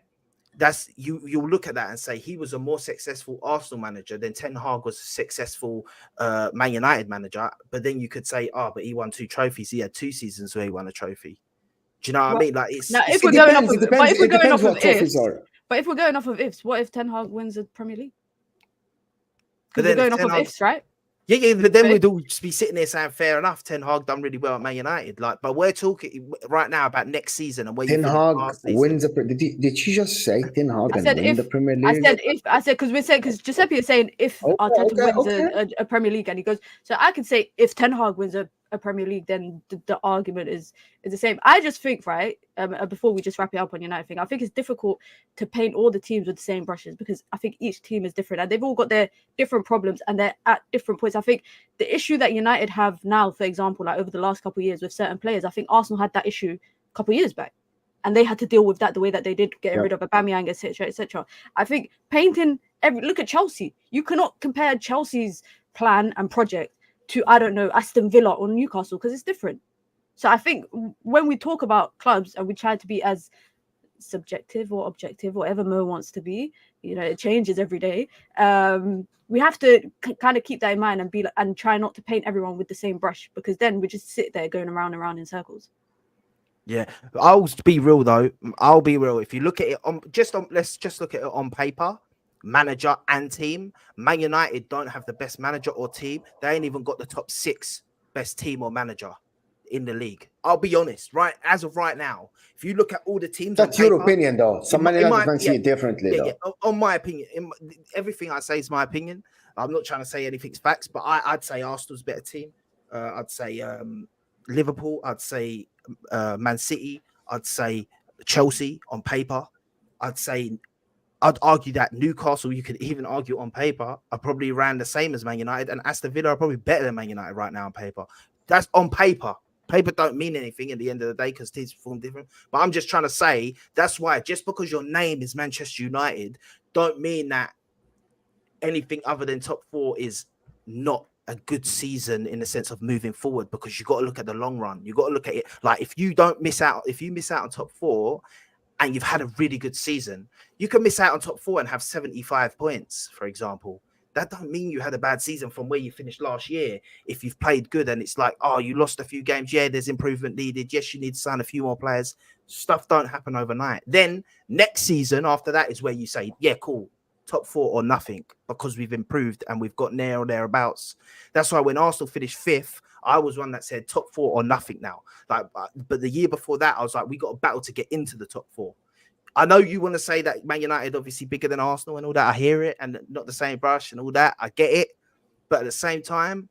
That's you'll look at that and say he was a more successful Arsenal manager than Ten Hag was a successful Man United manager. But then you could say, but he won 2 trophies. He had 2 seasons where he won a trophy. Do you know what I mean? Like it's now, if It we're going off depends. of, It but depends. if we're It going depends off of what trophies ifs, are. but if we're going off of ifs, what if Ten Hag wins the Premier League? But Because we're then if going off Ten of Hag- ifs, right? Yeah, but then But we'd all just be sitting there saying, fair enough, Ten Hag done really well at Man United. Like, but we're talking right now about next season and where Ten you finished Hag last season. wins the. Did she just say Ten Hag I can said win if. the Premier I League? said if. I said because Giuseppe is saying if Arteta wins a Premier League, and he goes, so I could say if Ten Hag wins a Premier League, then the argument is the same. I just think, right, before we just wrap it up on United thing, I think it's difficult to paint all the teams with the same brushes because I think each team is different and they've all got their different problems and they're at different points. I think the issue that United have now, for example, like over the last couple of years with certain players, I think Arsenal had that issue a couple of years back. And they had to deal with that the way that they did, getting rid of Aubameyang, etc., etc. I think painting look at Chelsea. You cannot compare Chelsea's plan and project to, I don't know, Aston Villa or Newcastle because it's different. So I think when we talk about clubs and we try to be as subjective or objective, whatever Mo wants to be, it changes every day. We have to kind of keep that in mind and try not to paint everyone with the same brush because then we just sit there going around and around in circles. Yeah, I'll be real though. I'll be real. If you look at it let's just look at it on paper, manager and team. Man United don't have the best manager or team. They ain't even got the top 6 best team or manager in the league. I'll be honest, right? As of right now, if you look at all the teams, That's your opinion, though. Some Man United fans see it differently, though. Yeah. On my opinion, everything I say is my opinion. I'm not trying to say anything's facts, but I'd say Arsenal's a better team. I'd say Liverpool. I'd say Man City. I'd say Chelsea on paper. I'd argue that Newcastle, you could even argue on paper, are probably around the same as Man United, and Aston Villa are probably better than Man United right now on paper. That's on paper. Paper don't mean anything at the end of the day because teams perform different. But I'm just trying to say that's why just because your name is Manchester United, don't mean that anything other than top 4 is not a good season in the sense of moving forward, because you got to look at the long run. You got to look at it like if you miss out on top 4 and you've had a really good season, you can miss out on top 4 and have 75 points, for example. That don't mean you had a bad season from where you finished last year. If you've played good and it's like, oh, you lost a few games. Yeah, there's improvement needed. Yes, you need to sign a few more players. Stuff don't happen overnight. Then next season after that is where you say, yeah, cool, top 4 or nothing, because we've improved and we've got near or thereabouts. That's why when Arsenal finished 5th, I was one that said top 4 or nothing now. But the year before that, I was like, we got a battle to get into the top 4. I know you want to say that Man United obviously bigger than Arsenal and all that. I hear it, and not the same brush and all that. I get it. But at the same time,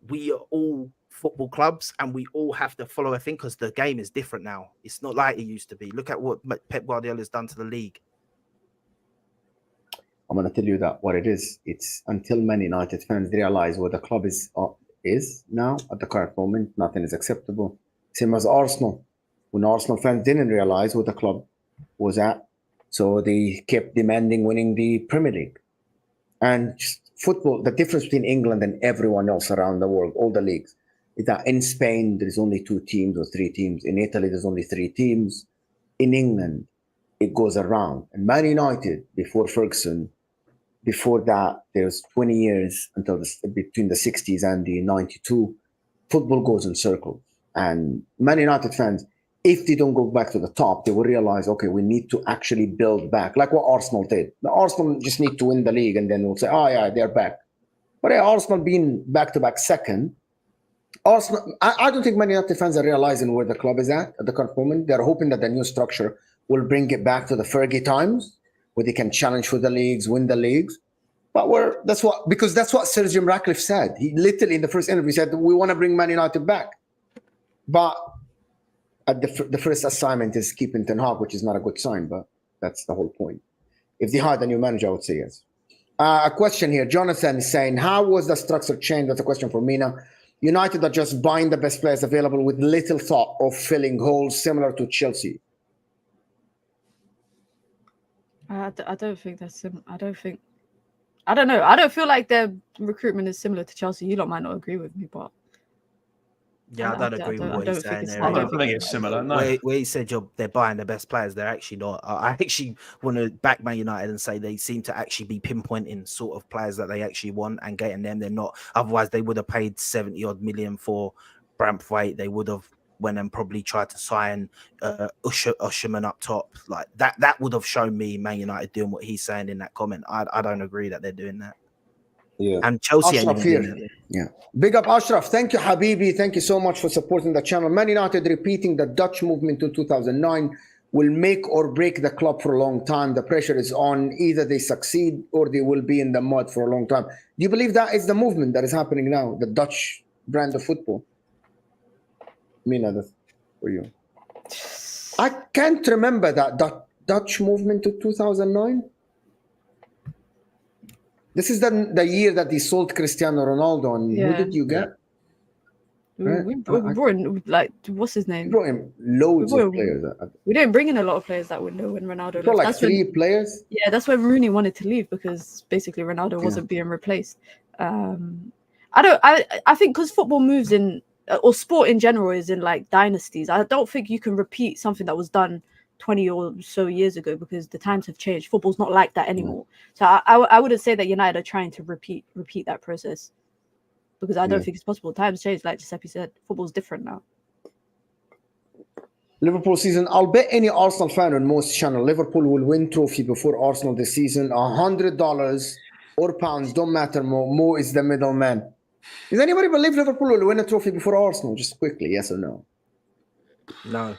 we are all football clubs and we all have to follow a thing because the game is different now. It's not like it used to be. Look at what Pep Guardiola has done to the league. I'm going to tell you that what it is. It's until Man United fans realize what the club is now at the current moment, nothing is acceptable. Same as Arsenal. When Arsenal fans didn't realize what the club was at, so they kept demanding winning the Premier League. And just football, the difference between England and everyone else around the world, all the leagues, is that in Spain there's only 2 teams or 3 teams. In Italy there's only 3 teams. In England it goes around. And Man United, before Ferguson, before that there's 20 years until between the 60s and the 92, football goes in circles. And Man United fans, if they don't go back to the top, they will realize, okay, we need to actually build back, like what Arsenal did. The Arsenal just need to win the league, and then we'll say, oh yeah, they're back. But Arsenal being back-to-back second, Arsenal, I don't think Man United fans are realizing where the club is at the current moment. They're hoping that the new structure will bring it back to the Fergie times, where they can challenge for the leagues, win the leagues. But that's what Sir Jim Ratcliffe said. He literally in the first interview said, we want to bring Man United back. But the first assignment is keeping Ten Hag, which is not a good sign, but that's the whole point. If they hired a new manager, I would say yes. A question here. Jonathan is saying, how was the structure changed? That's a question for Mina. United are just buying the best players available with little thought of filling holes, similar to Chelsea. I don't think that's I don't know. I don't feel like their recruitment is similar to Chelsea. You lot might not agree with me, but yeah, I don't agree with what he's saying there. I don't think it's similar. No, where he said they're buying the best players, they're actually not. I actually want to back Man United and say they seem to actually be pinpointing sort of players that they actually want and getting them. They're not. Otherwise, they would have paid 70 odd million for Branthwait. They would have went and probably tried to sign Usherman up top. Like that would have shown me Man United doing what he's saying in that comment. I don't agree that they're doing that. Yeah. And Chelsea ain't Ashraf even here. doing that. Yeah. Big up Ashraf. Thank you, Habibi. Thank you so much for supporting the channel. Man United repeating the Dutch movement in 2009 will make or break the club for a long time. The pressure is on. Either they succeed or they will be in the mud for a long time. Do you believe that is the movement that is happening now? The Dutch brand of football? Mina, that's for you. I can't remember that Dutch movement of 2009. This is the year that they sold Cristiano Ronaldo, and who did you get? We brought in, like, what's his name? We brought in loads of players. We didn't bring in a lot of players that would know when Ronaldo left. Brought like three players. Yeah, that's when Rooney wanted to leave because basically Ronaldo wasn't being replaced. I think because football moves in, or sport in general is in like dynasties. I don't think you can repeat something that was done 20 or so years ago because the times have changed. Football's not like that anymore. So I wouldn't say that United are trying to repeat that process because I don't think it's possible. Times change, like Giuseppe said. Football's different now. Liverpool season. I'll bet any Arsenal fan on most channel Liverpool will win trophy before Arsenal this season. $100 or pounds don't matter. Mo is the middleman. Does anybody believe Liverpool will win a trophy before Arsenal? Just quickly, yes or no? No.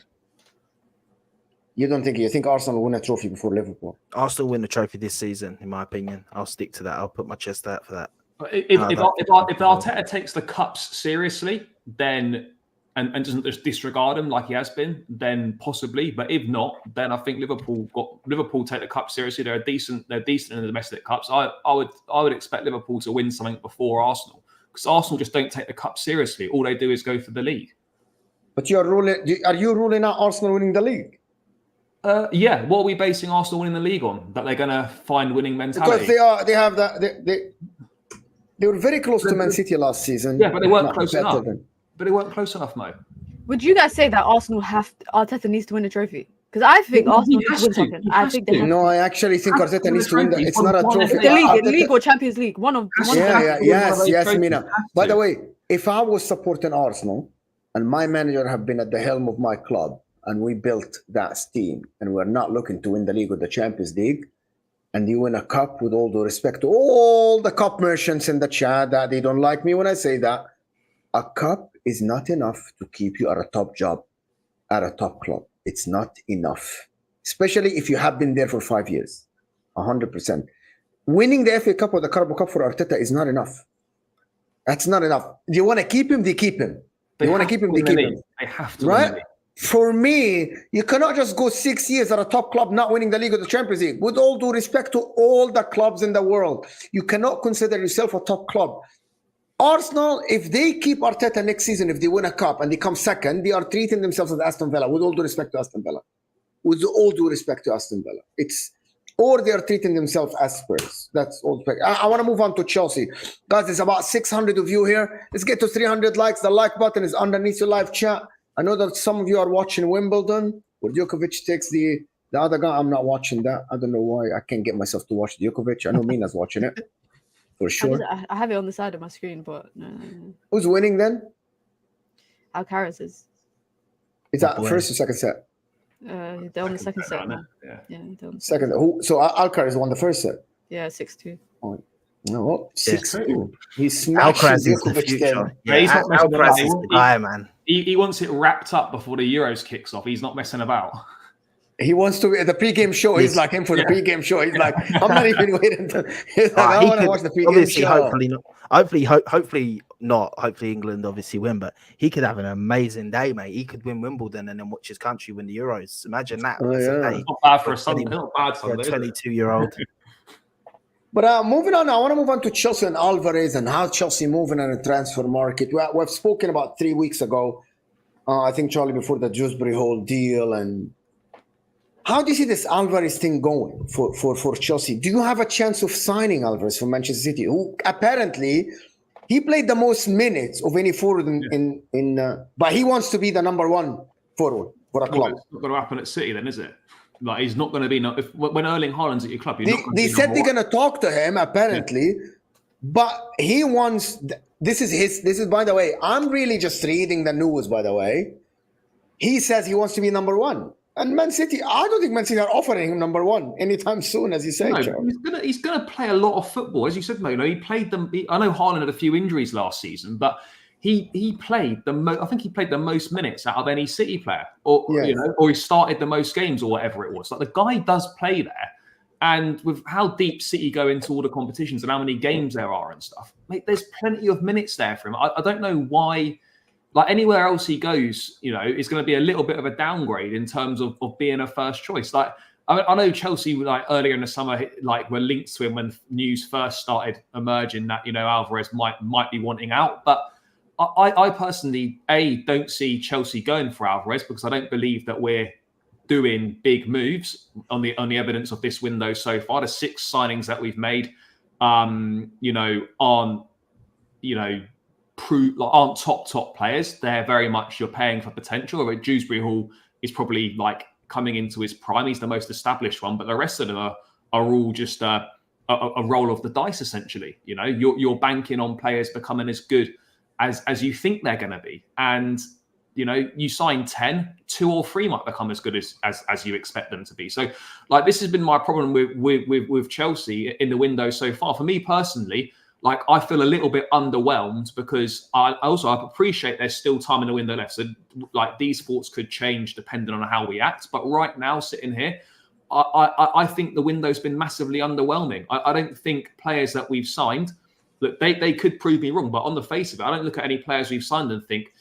You don't think? You think Arsenal will win a trophy before Liverpool? Arsenal win the trophy this season, in my opinion. I'll stick to that. I'll put my chest out for that. If Arteta takes the cups seriously, then and doesn't just disregard them like he has been, then possibly. But if not, then I think Liverpool take the cup seriously. They're decent in the domestic cups. I would expect Liverpool to win something before Arsenal because Arsenal just don't take the cup seriously. All they do is go for the league. But are you ruling out Arsenal winning the league? Yeah. What are we basing Arsenal winning the league on? That they're going to find winning mentality? Because they have that. They were very close to Man City last season. Yeah, but they weren't close enough. But they weren't close enough, Mo. Would you guys say that Arteta needs to win a trophy? Because I think Arsenal needs to win something. I think they have to. I actually think Arteta needs to win that. It's not a trophy. The league or Champions League. Yes, Mina. By the way, if I was supporting Arsenal and my manager have been at the helm of my club and we built that team and we're not looking to win the league or the Champions League, and you win a cup, with all due respect to all the cup merchants in the chat that they don't like me when I say that, a cup is not enough to keep you at a top job, at a top club. It's not enough, especially if you have been there for 5 years, 100%. Winning the FA Cup or the Carabao Cup for Arteta is not enough. That's not enough. Do you want to keep him? They keep him. They want to keep him? They keep him. They have to right? win. For me, you cannot just go 6 years at a top club not winning the league or the Champions League. With all due respect to all the clubs in the world, you cannot consider yourself a top club. Arsenal, if they keep Arteta next season, if they win a cup and they come second, they are treating themselves as Aston Villa. With all due respect to Aston Villa, or they are treating themselves as Spurs. That's all. I want to move on to Chelsea, guys. There's about 600 of you here. Let's get to 300 likes. The like button is underneath your live chat. I know that some of you are watching Wimbledon, where Djokovic takes the other guy. I'm not watching that. I don't know why. I can't get myself to watch Djokovic. I know Mina's watching it, for sure. I have it on the side of my screen, but no. Who's winning then? Alvarez is. Is that first or second set? They're on the second set now. Yeah, second. So Alvarez won the first set? Yeah, 6-2. Oh. No, 6-2. He smashed Djokovic there. Yeah, Alvarez is the guy, man. He wants it wrapped up before the Euros kicks off. He's not messing about. He wants to be at the pregame show. He's like him for the pregame show. He's like, I'm not even waiting. I want to watch the pregame show. Hopefully not. Hopefully England obviously win, but he could have an amazing day, mate. He could win Wimbledon and then watch his country win the Euros. Imagine that. It's not bad for a Sunday. Not bad for a 22-year-old. But moving on, I want to move on to Chelsea and Alvarez and how Chelsea moving in the transfer market. We've spoken about 3 weeks ago, I think, Charlie, before the Dewsbury whole deal. And how do you see this Alvarez thing going for Chelsea? Do you have a chance of signing Alvarez from Manchester City, who apparently he played the most minutes of any forward but he wants to be the number one forward for a club. It's not going to happen at City then, is it? Like, he's not going to be when Erling Haaland's at your club. They said they're going to talk to him apparently, but he wants. This is by the way. I'm really just reading the news. By the way, he says he wants to be number one. And Man City, I don't think Man City are offering him number one anytime soon, as you say, No, he's gonna play a lot of football, as you said, Mo. You know, he played them. I know Haaland had a few injuries last season, but he played I think he played the most minutes out of any City player, or you know, or he started the most games, or whatever it was. Like, the guy does play there, and with how deep City go into all the competitions and how many games there are and stuff, mate, there's plenty of minutes there for him. I don't know why. Like, anywhere else he goes, you know, is going to be a little bit of a downgrade in terms of being a first choice. Like, I know Chelsea, like, earlier in the summer, like, were linked to him when news first started emerging that, you know, Alvarez might be wanting out. But I personally, don't see Chelsea going for Alvarez, because I don't believe that we're doing big moves on the evidence of this window so far. The 6 signings that we've made, you know, aren't top players. They're very much, you're paying for potential. Dewsbury Hall is probably, like, coming into his prime. He's the most established one, but the rest of them are all just a roll of the dice, essentially. You know, you're banking on players becoming as good as you think they're going to be, and you know, you sign 10, 2 or 3 might become as good as you expect them to be. So, like, this has been my problem with Chelsea in the window so far. For me personally, like, I feel a little bit underwhelmed, because I appreciate there's still time in the window left. So, like, these thoughts could change depending on how we act. But right now, sitting here, I think the window's been massively underwhelming. I don't think players that we've signed, that they could prove me wrong, but on the face of it, I don't look at any players we've signed and think,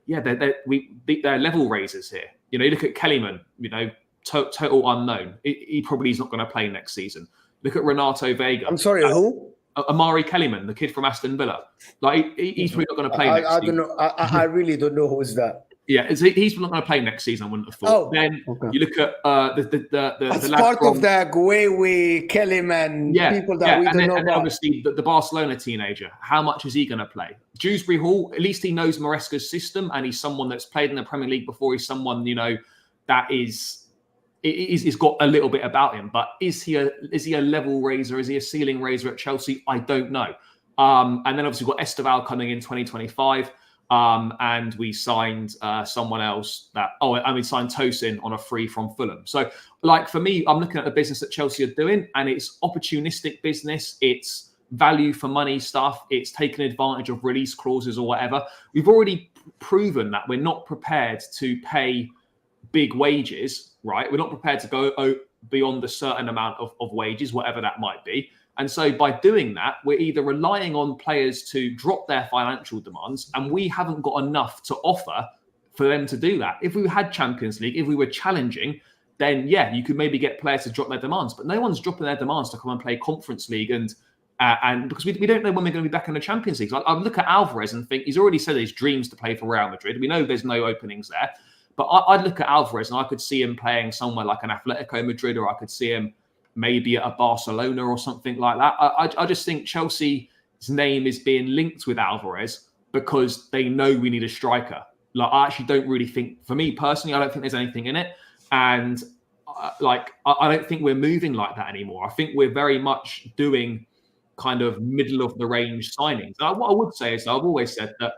yeah, they're level raisers here. You know, you look at Kellyman, you know, total unknown. He probably is not going to play next season. Look at Renato Vega. I'm sorry, who? Amari Kellyman, the kid from Aston Villa. Like, he's probably not going to play next season. I don't know. I really don't know who's that. Yeah, he's not going to play next season, I wouldn't have thought. Then you look at the part of the Guewe, Kellyman, people that we don't know and about. Obviously, the Barcelona teenager, how much is he going to play? Dewsbury Hall, at least he knows Maresca's system, and he's someone that's played in the Premier League before. He's someone, you know, that is got a little bit about him. But is he a level raiser? Is he a ceiling raiser at Chelsea? I don't know. And then obviously we've got Esteval coming in 2025. And we signed someone else we signed Tosin on a free from Fulham. So, like, for me, I'm looking at the business that Chelsea are doing, and it's opportunistic business. It's value for money stuff. It's taking advantage of release clauses or whatever. We've already proven that we're not prepared to pay big wages, right? We're not prepared to go beyond a certain amount of wages, whatever that might be. And so by doing that, we're either relying on players to drop their financial demands, and we haven't got enough to offer for them to do that. If we had Champions League, if we were challenging, then yeah, you could maybe get players to drop their demands. But no one's dropping their demands to come and play Conference League, and because we don't know when we're going to be back in the Champions League. So I look at Alvarez and think he's already said his dreams to play for Real Madrid. We know there's no openings there. But I'd look at Alvarez and I could see him playing somewhere like an Atletico Madrid, or I could see him maybe at a Barcelona or something like that. I just think Chelsea's name is being linked with Alvarez because they know we need a striker. Like, I actually don't really think, for me personally, I don't think there's anything in it. And I don't think we're moving like that anymore. I think we're very much doing kind of middle of the range signings. And what I would say is, I've always said that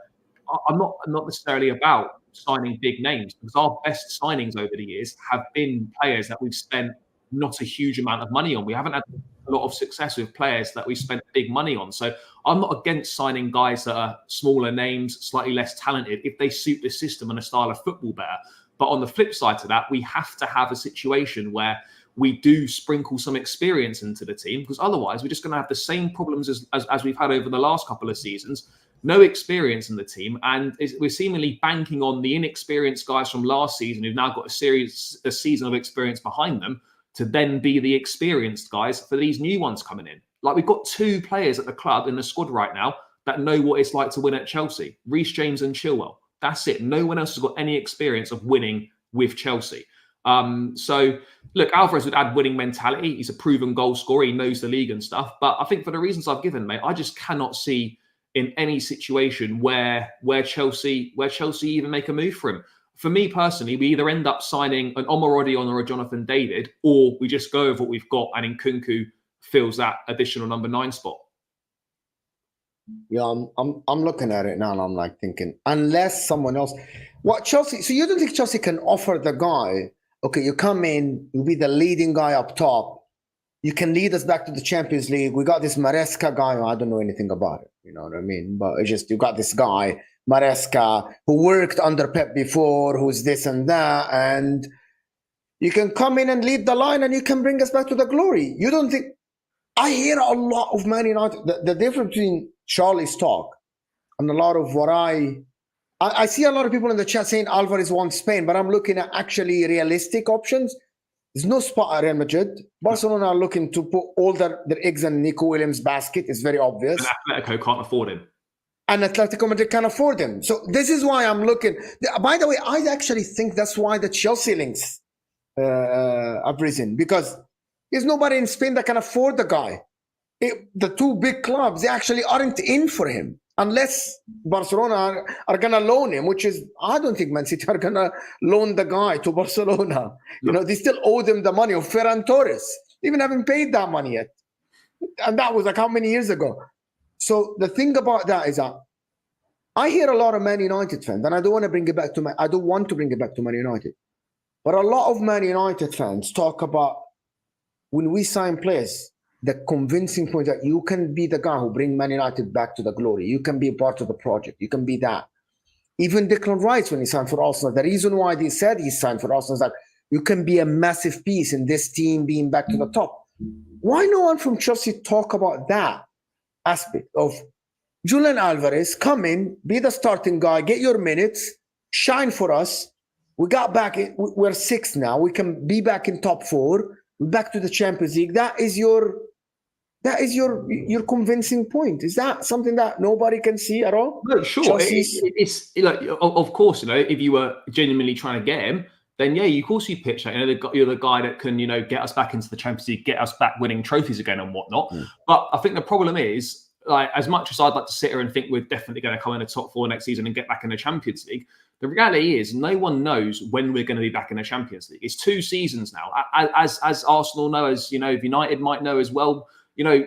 I'm not necessarily about signing big names, because our best signings over the years have been players that we've spent not a huge amount of money on. We haven't had a lot of success with players that we spent big money on. So I'm not against signing guys that are smaller names, slightly less talented, if they suit the system and a style of football better. But on the flip side to that, we have to have a situation where we do sprinkle some experience into the team, because otherwise we're just going to have the same problems as we've had over the last couple of seasons. No experience in the team, and we're seemingly banking on the inexperienced guys from last season who've now got a season of experience behind them to then be the experienced guys for these new ones coming in. Like, we've got 2 players at the club in the squad right now that know what it's like to win at Chelsea, Reece James and Chilwell. That's it. No one else has got any experience of winning with Chelsea. So, look, Alvarez would add winning mentality. He's a proven goal scorer. He knows the league and stuff. But I think for the reasons I've given, mate, I just cannot see in any situation where Chelsea even make a move for him. For me personally, we either end up signing an Omar Odion or a Jonathan David, or we just go with what we've got and Nkunku fills that additional number 9 spot. Yeah, I'm looking at it now and I'm like thinking, unless someone else, what Chelsea? So you don't think Chelsea can offer the guy? Okay, you come in, you be the leading guy up top. You can lead us back to the Champions League. We got this Maresca guy. I don't know anything about it. You know what I mean? But it's just, you got this guy, Maresca, who worked under Pep before, who's this and that. And you can come in and lead the line and you can bring us back to the glory. You don't think, I hear a lot of Man United, the difference between Charlie's talk and a lot of what I see a lot of people in the chat saying Alvarez wants Spain, but I'm looking at actually realistic options. There's no spot at Real Madrid. Barcelona are looking to put all their eggs in Nico Williams' basket. It's very obvious. And Atletico can't afford him. And Atletico Madrid can't afford him. So this is why I'm looking. By the way, I actually think that's why the Chelsea links have risen, because there's nobody in Spain that can afford the guy. The two big clubs, they actually aren't in for him. Unless Barcelona are going to loan him, which is, I don't think Man City are going to loan the guy to Barcelona. You know, they still owe them the money of Ferran Torres. They even haven't paid that money yet. And that was like how many years ago? So the thing about that is that I hear a lot of Man United fans, and I don't want to bring it back to Man United. But a lot of Man United fans talk about when we sign players, the convincing point that you can be the guy who bring Man United back to the glory. You can be a part of the project. You can be that. Even Declan Rice, when he signed for Arsenal, the reason why they said he signed for Arsenal is that you can be a massive piece in this team being back to the top. Why no one from Chelsea talk about that aspect of Julian Alvarez, come in, be the starting guy, get your minutes, shine for us. We got back, we're 6th now. We can be back in top 4, back to the Champions League. That is your convincing point. Is that something that nobody can see at all? No, sure. It's like, of course, you know, if you were genuinely trying to get him, then yeah, of course you pitch that. You know, you're the guy that can, you know, get us back into the Champions League, get us back winning trophies again and whatnot. But I think the problem is, like, as much as I'd like to sit here and think we're definitely going to come in the top 4 next season and get back in the Champions League, the reality is no one knows when we're going to be back in the Champions League. It's 2 seasons now. As Arsenal know, as you know, United might know as well. You know,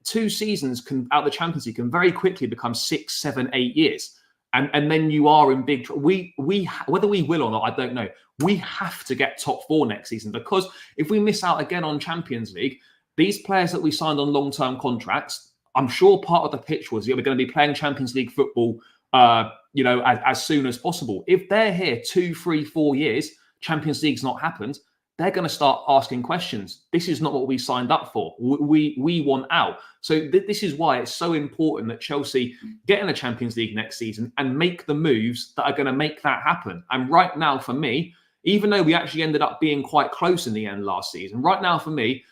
2 seasons out of the Champions League can very quickly become 6, 7, 8 years. And then you are in big trouble. We whether we will or not, I don't know. We have to get top 4 next season, because if we miss out again on Champions League, these players that we signed on long-term contracts, I'm sure part of the pitch was, yeah, we're going to be playing Champions League football, you know, as soon as possible. If they're here 2, 3, 4 years, Champions League's not happened, they're going to start asking questions. This is not what we signed up for. We want out. So this is why it's so important that Chelsea get in the Champions League next season and make the moves that are going to make that happen. And right now, for me, even though we actually ended up being quite close in the end last season, right now for me,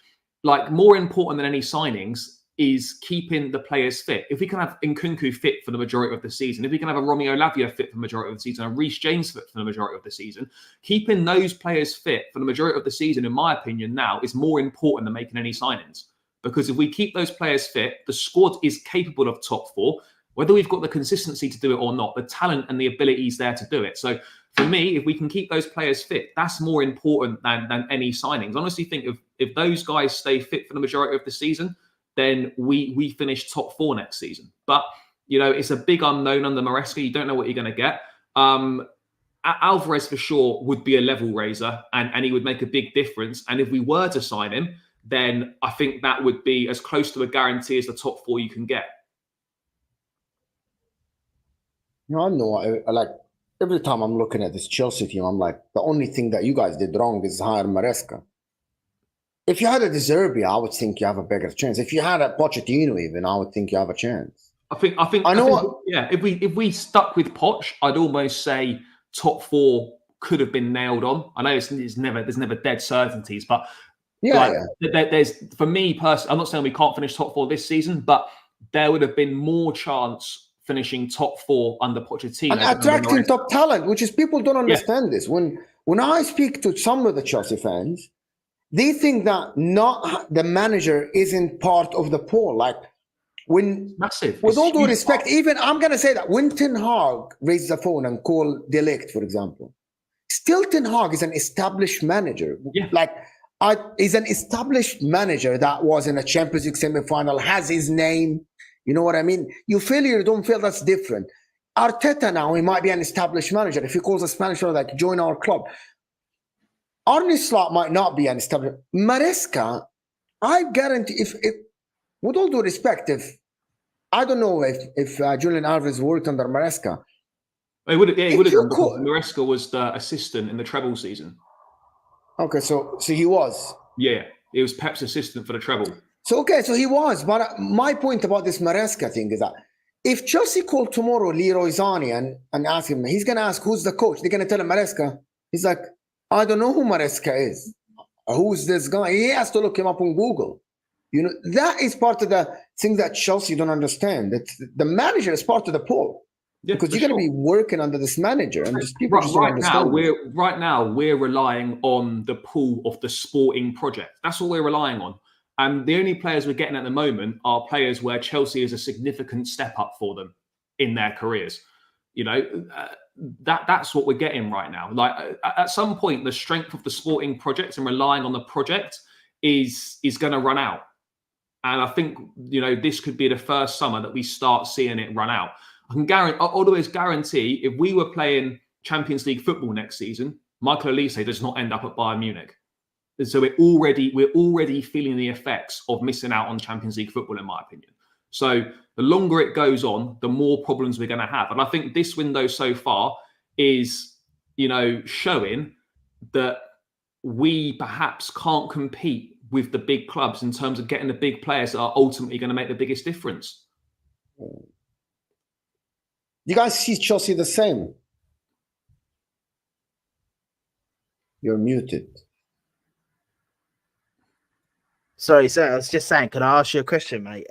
like, more important than any signings is keeping the players fit. If we can have Nkunku fit for the majority of the season, if we can have a Romeo Lavia fit for the majority of the season, and Reece James fit for the majority of the season, keeping those players fit for the majority of the season, in my opinion, now is more important than making any signings. Because if we keep those players fit, the squad is capable of top 4. Whether we've got the consistency to do it or not, the talent and the ability is there to do it. So for me, if we can keep those players fit, that's more important than any signings. I honestly think if those guys stay fit for the majority of the season, then we finish top 4 next season. But, you know, it's a big unknown under Maresca. You don't know what you're going to get. Alvarez, for sure, would be a level raiser, and he would make a big difference. And if we were to sign him, then I think that would be as close to a guarantee as the top 4 you can get. You know, I know, like, every time I'm looking at this Chelsea team, I'm like, the only thing that you guys did wrong is hire Maresca. If you had a De Zerbi, I would think you have a bigger chance. If you had a Pochettino, even, I would think you have a chance. If we stuck with Poch, I'd almost say top 4 could have been nailed on. I know there's never dead certainties, but there's, for me personally, I'm not saying we can't finish top 4 this season, but there would have been more chance finishing top 4 under Pochettino and attracting top talent, which is, people don't understand this. When I speak to some of the Chelsea fans, they think that not the manager isn't part of the pool. Like, when, massive. With all due respect, even I'm going to say that when Ten Hag raised the phone and called De Ligt, for example, still Ten Hag is an established manager. Yeah. Like, he's an established manager that was in a Champions League semi-final, has his name. You know what I mean? You feel you don't feel that's different. Arteta now, he might be an established manager. If he calls a Spanish manager, like, join our club. Arne Slot might not be an established. Maresca, I guarantee, if with all due respect, I don't know if Julian Alvarez worked under Maresca. He would have done, because Maresca was the assistant in the treble season. Okay, so he was. Yeah, he was Pep's assistant for the treble. So he was. But my point about this Maresca thing is that if Chelsea called tomorrow Leroy Sané and ask him, he's going to ask who's the coach. They're going to tell him Maresca. He's like, I don't know who Maresca is. Who's this guy? He has to look him up on Google. You know, that is part of the thing that Chelsea don't understand. That the manager is part of the pool. Yeah, because you're going to be working under this manager, and just people right now we're relying on the pool of the sporting project. That's all we're relying on, and the only players we're getting at the moment are players where Chelsea is a significant step up for them in their careers. You know, that's what we're getting right now. Like, at some point, the strength of the sporting project and relying on the project is going to run out, and I think, you know, this could be the first summer that we start seeing it run out. I'll always guarantee, if we were playing Champions League football next season, Michael Olise does not end up at Bayern Munich. So we're already feeling the effects of missing out on Champions League football, in my opinion. So the longer it goes on, the more problems we're going to have. And I think this window so far is, you know, showing that we perhaps can't compete with the big clubs in terms of getting the big players that are ultimately going to make the biggest difference. You guys see Chelsea the same? You're muted. Sorry, I was just saying, can I ask you a question, mate?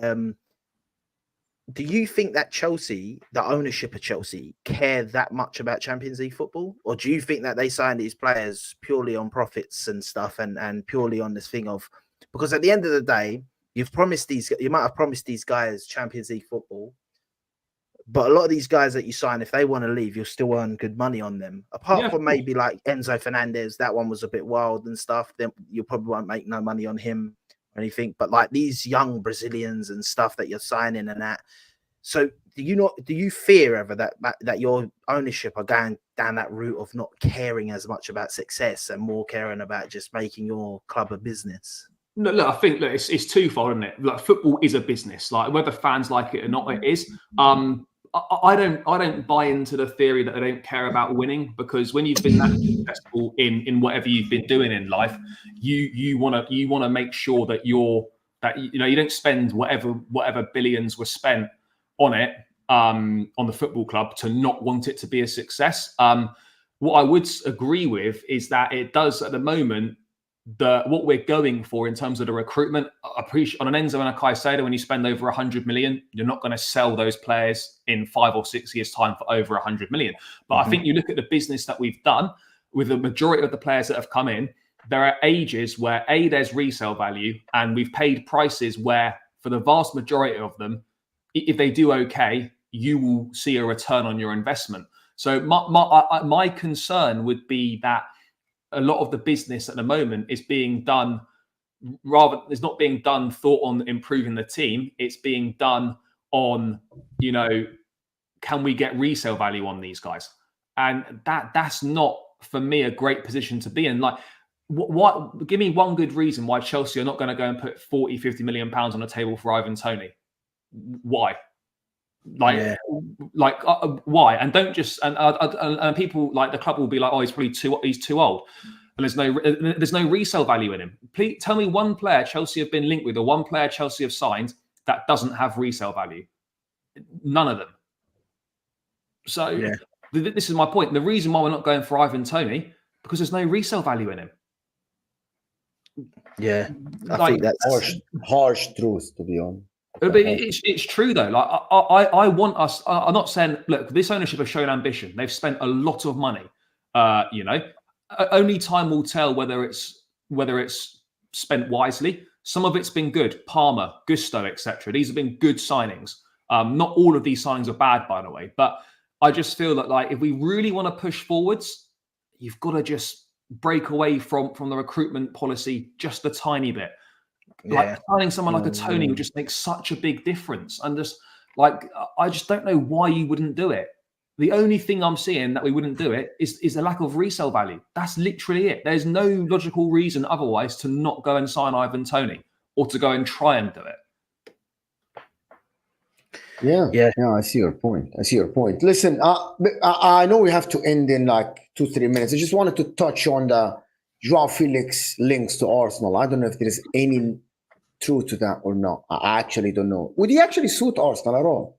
Do you think that Chelsea, the ownership of Chelsea, care that much about Champions League football? Or do you think that they sign these players purely on profits and stuff, and purely on this thing of, because at the end of the day, you might have promised these guys Champions League football, but a lot of these guys that you sign, if they want to leave, you'll still earn good money on them. Apart from maybe like Enzo Fernandez, that one was a bit wild and stuff. Then you probably won't make no money on him or anything. But like these young Brazilians and stuff that you're signing and that. So do you fear ever that your ownership are going down that route of not caring as much about success and more caring about just making your club a business? No, look, I think it's twofold, isn't it? Like, football is a business. Like, whether fans like it or not, it is. I don't buy into the theory that they don't care about winning, because when you've been that successful in whatever you've been doing in life, you want to make sure that you don't spend whatever billions were spent on it, on the football club, to not want it to be a success. What I would agree with is that it does at the moment. What we're going for in terms of the recruitment, I appreciate on an Enzo and a Caicedo, when you spend over 100 million, you're not going to sell those players in 5 or 6 years' time for over 100 million. But I think you look at the business that we've done with the majority of the players that have come in, there are ages where there's resale value, and we've paid prices where, for the vast majority of them, if they do okay, you will see a return on your investment. So my concern would be that a lot of the business at the moment is being done, it's not being done thought on improving the team. It's being done on, you know, can we get resale value on these guys? And that's not, for me, a great position to be in. Like, what give me one good reason why Chelsea are not going to go and put 40-50 million pounds on the table for Ivan Toney. Why? Why? And don't just and people like the club will be like, oh, he's too old, and there's no resale value in him. Please tell me one player Chelsea have been linked with, or one player Chelsea have signed that doesn't have resale value. None of them. So this is my point. The reason why we're not going for Ivan Toney, because there's no resale value in him. Yeah, I think that's harsh truth, to be honest. But it's true though. Like, I want us. I'm not saying, look, this ownership has shown ambition. They've spent a lot of money. You know, only time will tell whether it's spent wisely. Some of it's been good. Palmer, Gusto, etc. These have been good signings. Not all of these signings are bad, by the way. But I just feel that, like, if we really want to push forwards, you've got to just break away from the recruitment policy just a tiny bit. Like, finding someone like a Toney would just make such a big difference. And just, Like, I just don't know why you wouldn't do it. The only thing I'm seeing that we wouldn't do it is a lack of resale value. That's literally it. There's no logical reason otherwise to not go and sign Ivan Toney or to go and try and do it. Yeah, I see your point. Listen, I know we have to end in like 2-3 minutes. I just wanted to touch on the Joao Felix links to Arsenal. I don't know if there is any truth to that or not. I actually don't know. Would he actually suit Arsenal at all?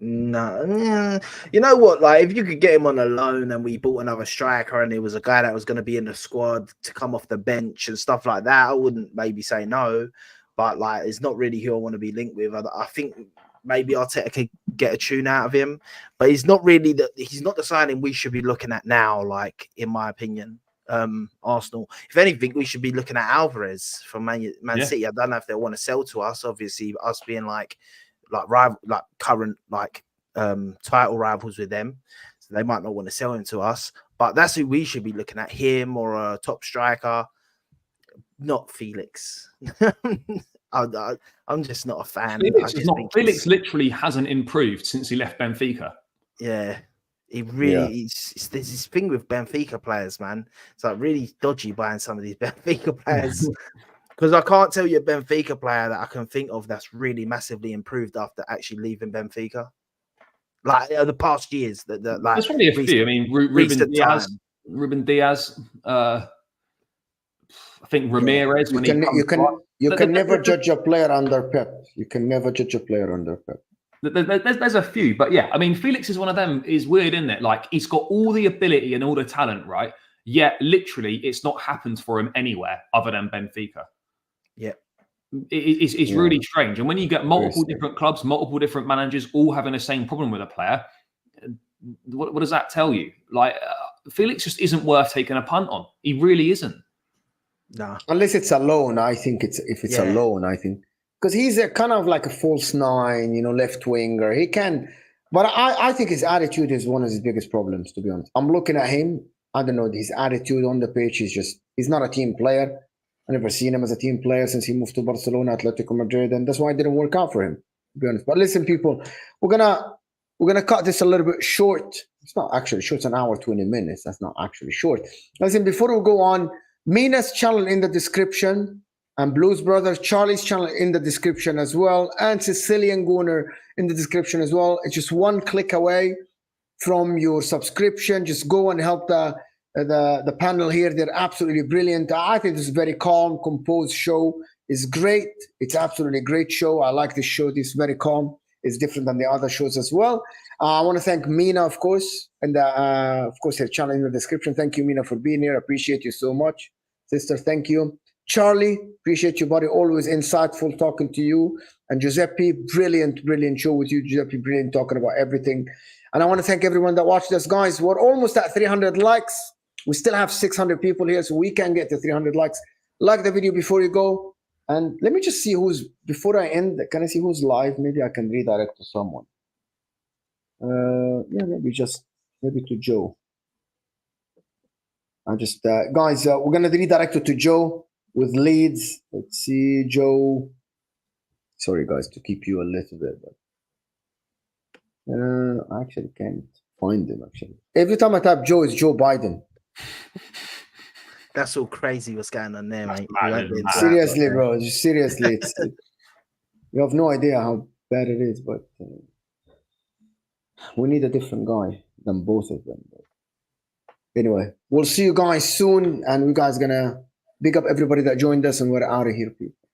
No, you know what? Like, if you could get him on a loan and we bought another striker and it was a guy that was going to be in the squad to come off the bench and stuff like that, I wouldn't maybe say no. But like, it's not really who I want to be linked with. I think maybe Arteta could get a tune out of him, but he's not really he's not the signing we should be looking at now. Like, in my opinion, Arsenal. If anything, we should be looking at Alvarez from Man City. I don't know if they want to sell to us. Obviously, us being like rival, like current title rivals with them, so they might not want to sell him to us. But that's who we should be looking at, him or a top striker, not Felix. I'm just not a fan. Felix literally hasn't improved since he left Benfica. Yeah, he really. There's this thing with Benfica players, man. It's like really dodgy buying some of these Benfica players. Because I can't tell you a Benfica player that I can think of that's really massively improved after actually leaving Benfica. Like the past years, like there's probably a few. I mean, Ruben Diaz. I think Ramirez. You can never judge a player under Pep. You can never judge a player under Pep. There's a few, but yeah, I mean, Felix is one of them. Is weird, isn't it? Like, he's got all the ability and all the talent, right? Yet, literally, it's not happened for him anywhere other than Benfica. Yeah, it's really strange. And when you get multiple different clubs, multiple different managers, all having the same problem with a player, what does that tell you? Like, Felix just isn't worth taking a punt on. He really isn't. No, unless it's a loan. I think if it's a loan, I think, because he's a kind of like a false nine, left winger. He can, but I think his attitude is one of his biggest problems. To be honest, I'm looking at him. I don't know, his attitude on the pitch. He's not a team player. I never seen him as a team player since he moved to Barcelona, Atletico Madrid, and that's why it didn't work out for him, to be honest. But listen, people, we're gonna cut this a little bit short. It's not actually short; it's an hour 20 minutes. That's not actually short. Listen, before we go on, Mina's channel in the description, and Blues Brothers Charlie's channel in the description as well, and Sicilian Gooner in the description as well. It's just one click away from your subscription. Just go and help the panel here. They're absolutely brilliant. I think this is a very calm, composed show. It's great. It's absolutely a great show. I like this show. This is very calm. It's different than the other shows as well. I want to thank Mina, of course, and of course her channel in the description. Thank you, Mina, for being here. Appreciate you so much, sister. Thank you. Charlie, appreciate you, buddy. Always insightful talking to you. And Giuseppe, brilliant show with you, Giuseppe. Brilliant talking about everything. And I want to thank everyone that watched us, guys. We're almost at 300 likes. We still have 600 people here, so we can get to 300 likes. Like the video before you go. And let me just see before I end, can I see who's live? Maybe I can redirect to someone. Maybe to Joe. Guys, we're going to redirect it to Joe with Leeds. Let's see, Joe. Sorry, guys, to keep you a little bit. But I actually can't find him, actually. Every time I type Joe, it's Joe Biden. That's all crazy what's going on there, mate. Seriously, bro. Seriously. You have no idea how bad it is, but we need a different guy than both of them. But anyway, we'll see you guys soon, and we guys going to big up everybody that joined us, and we're out of here, people.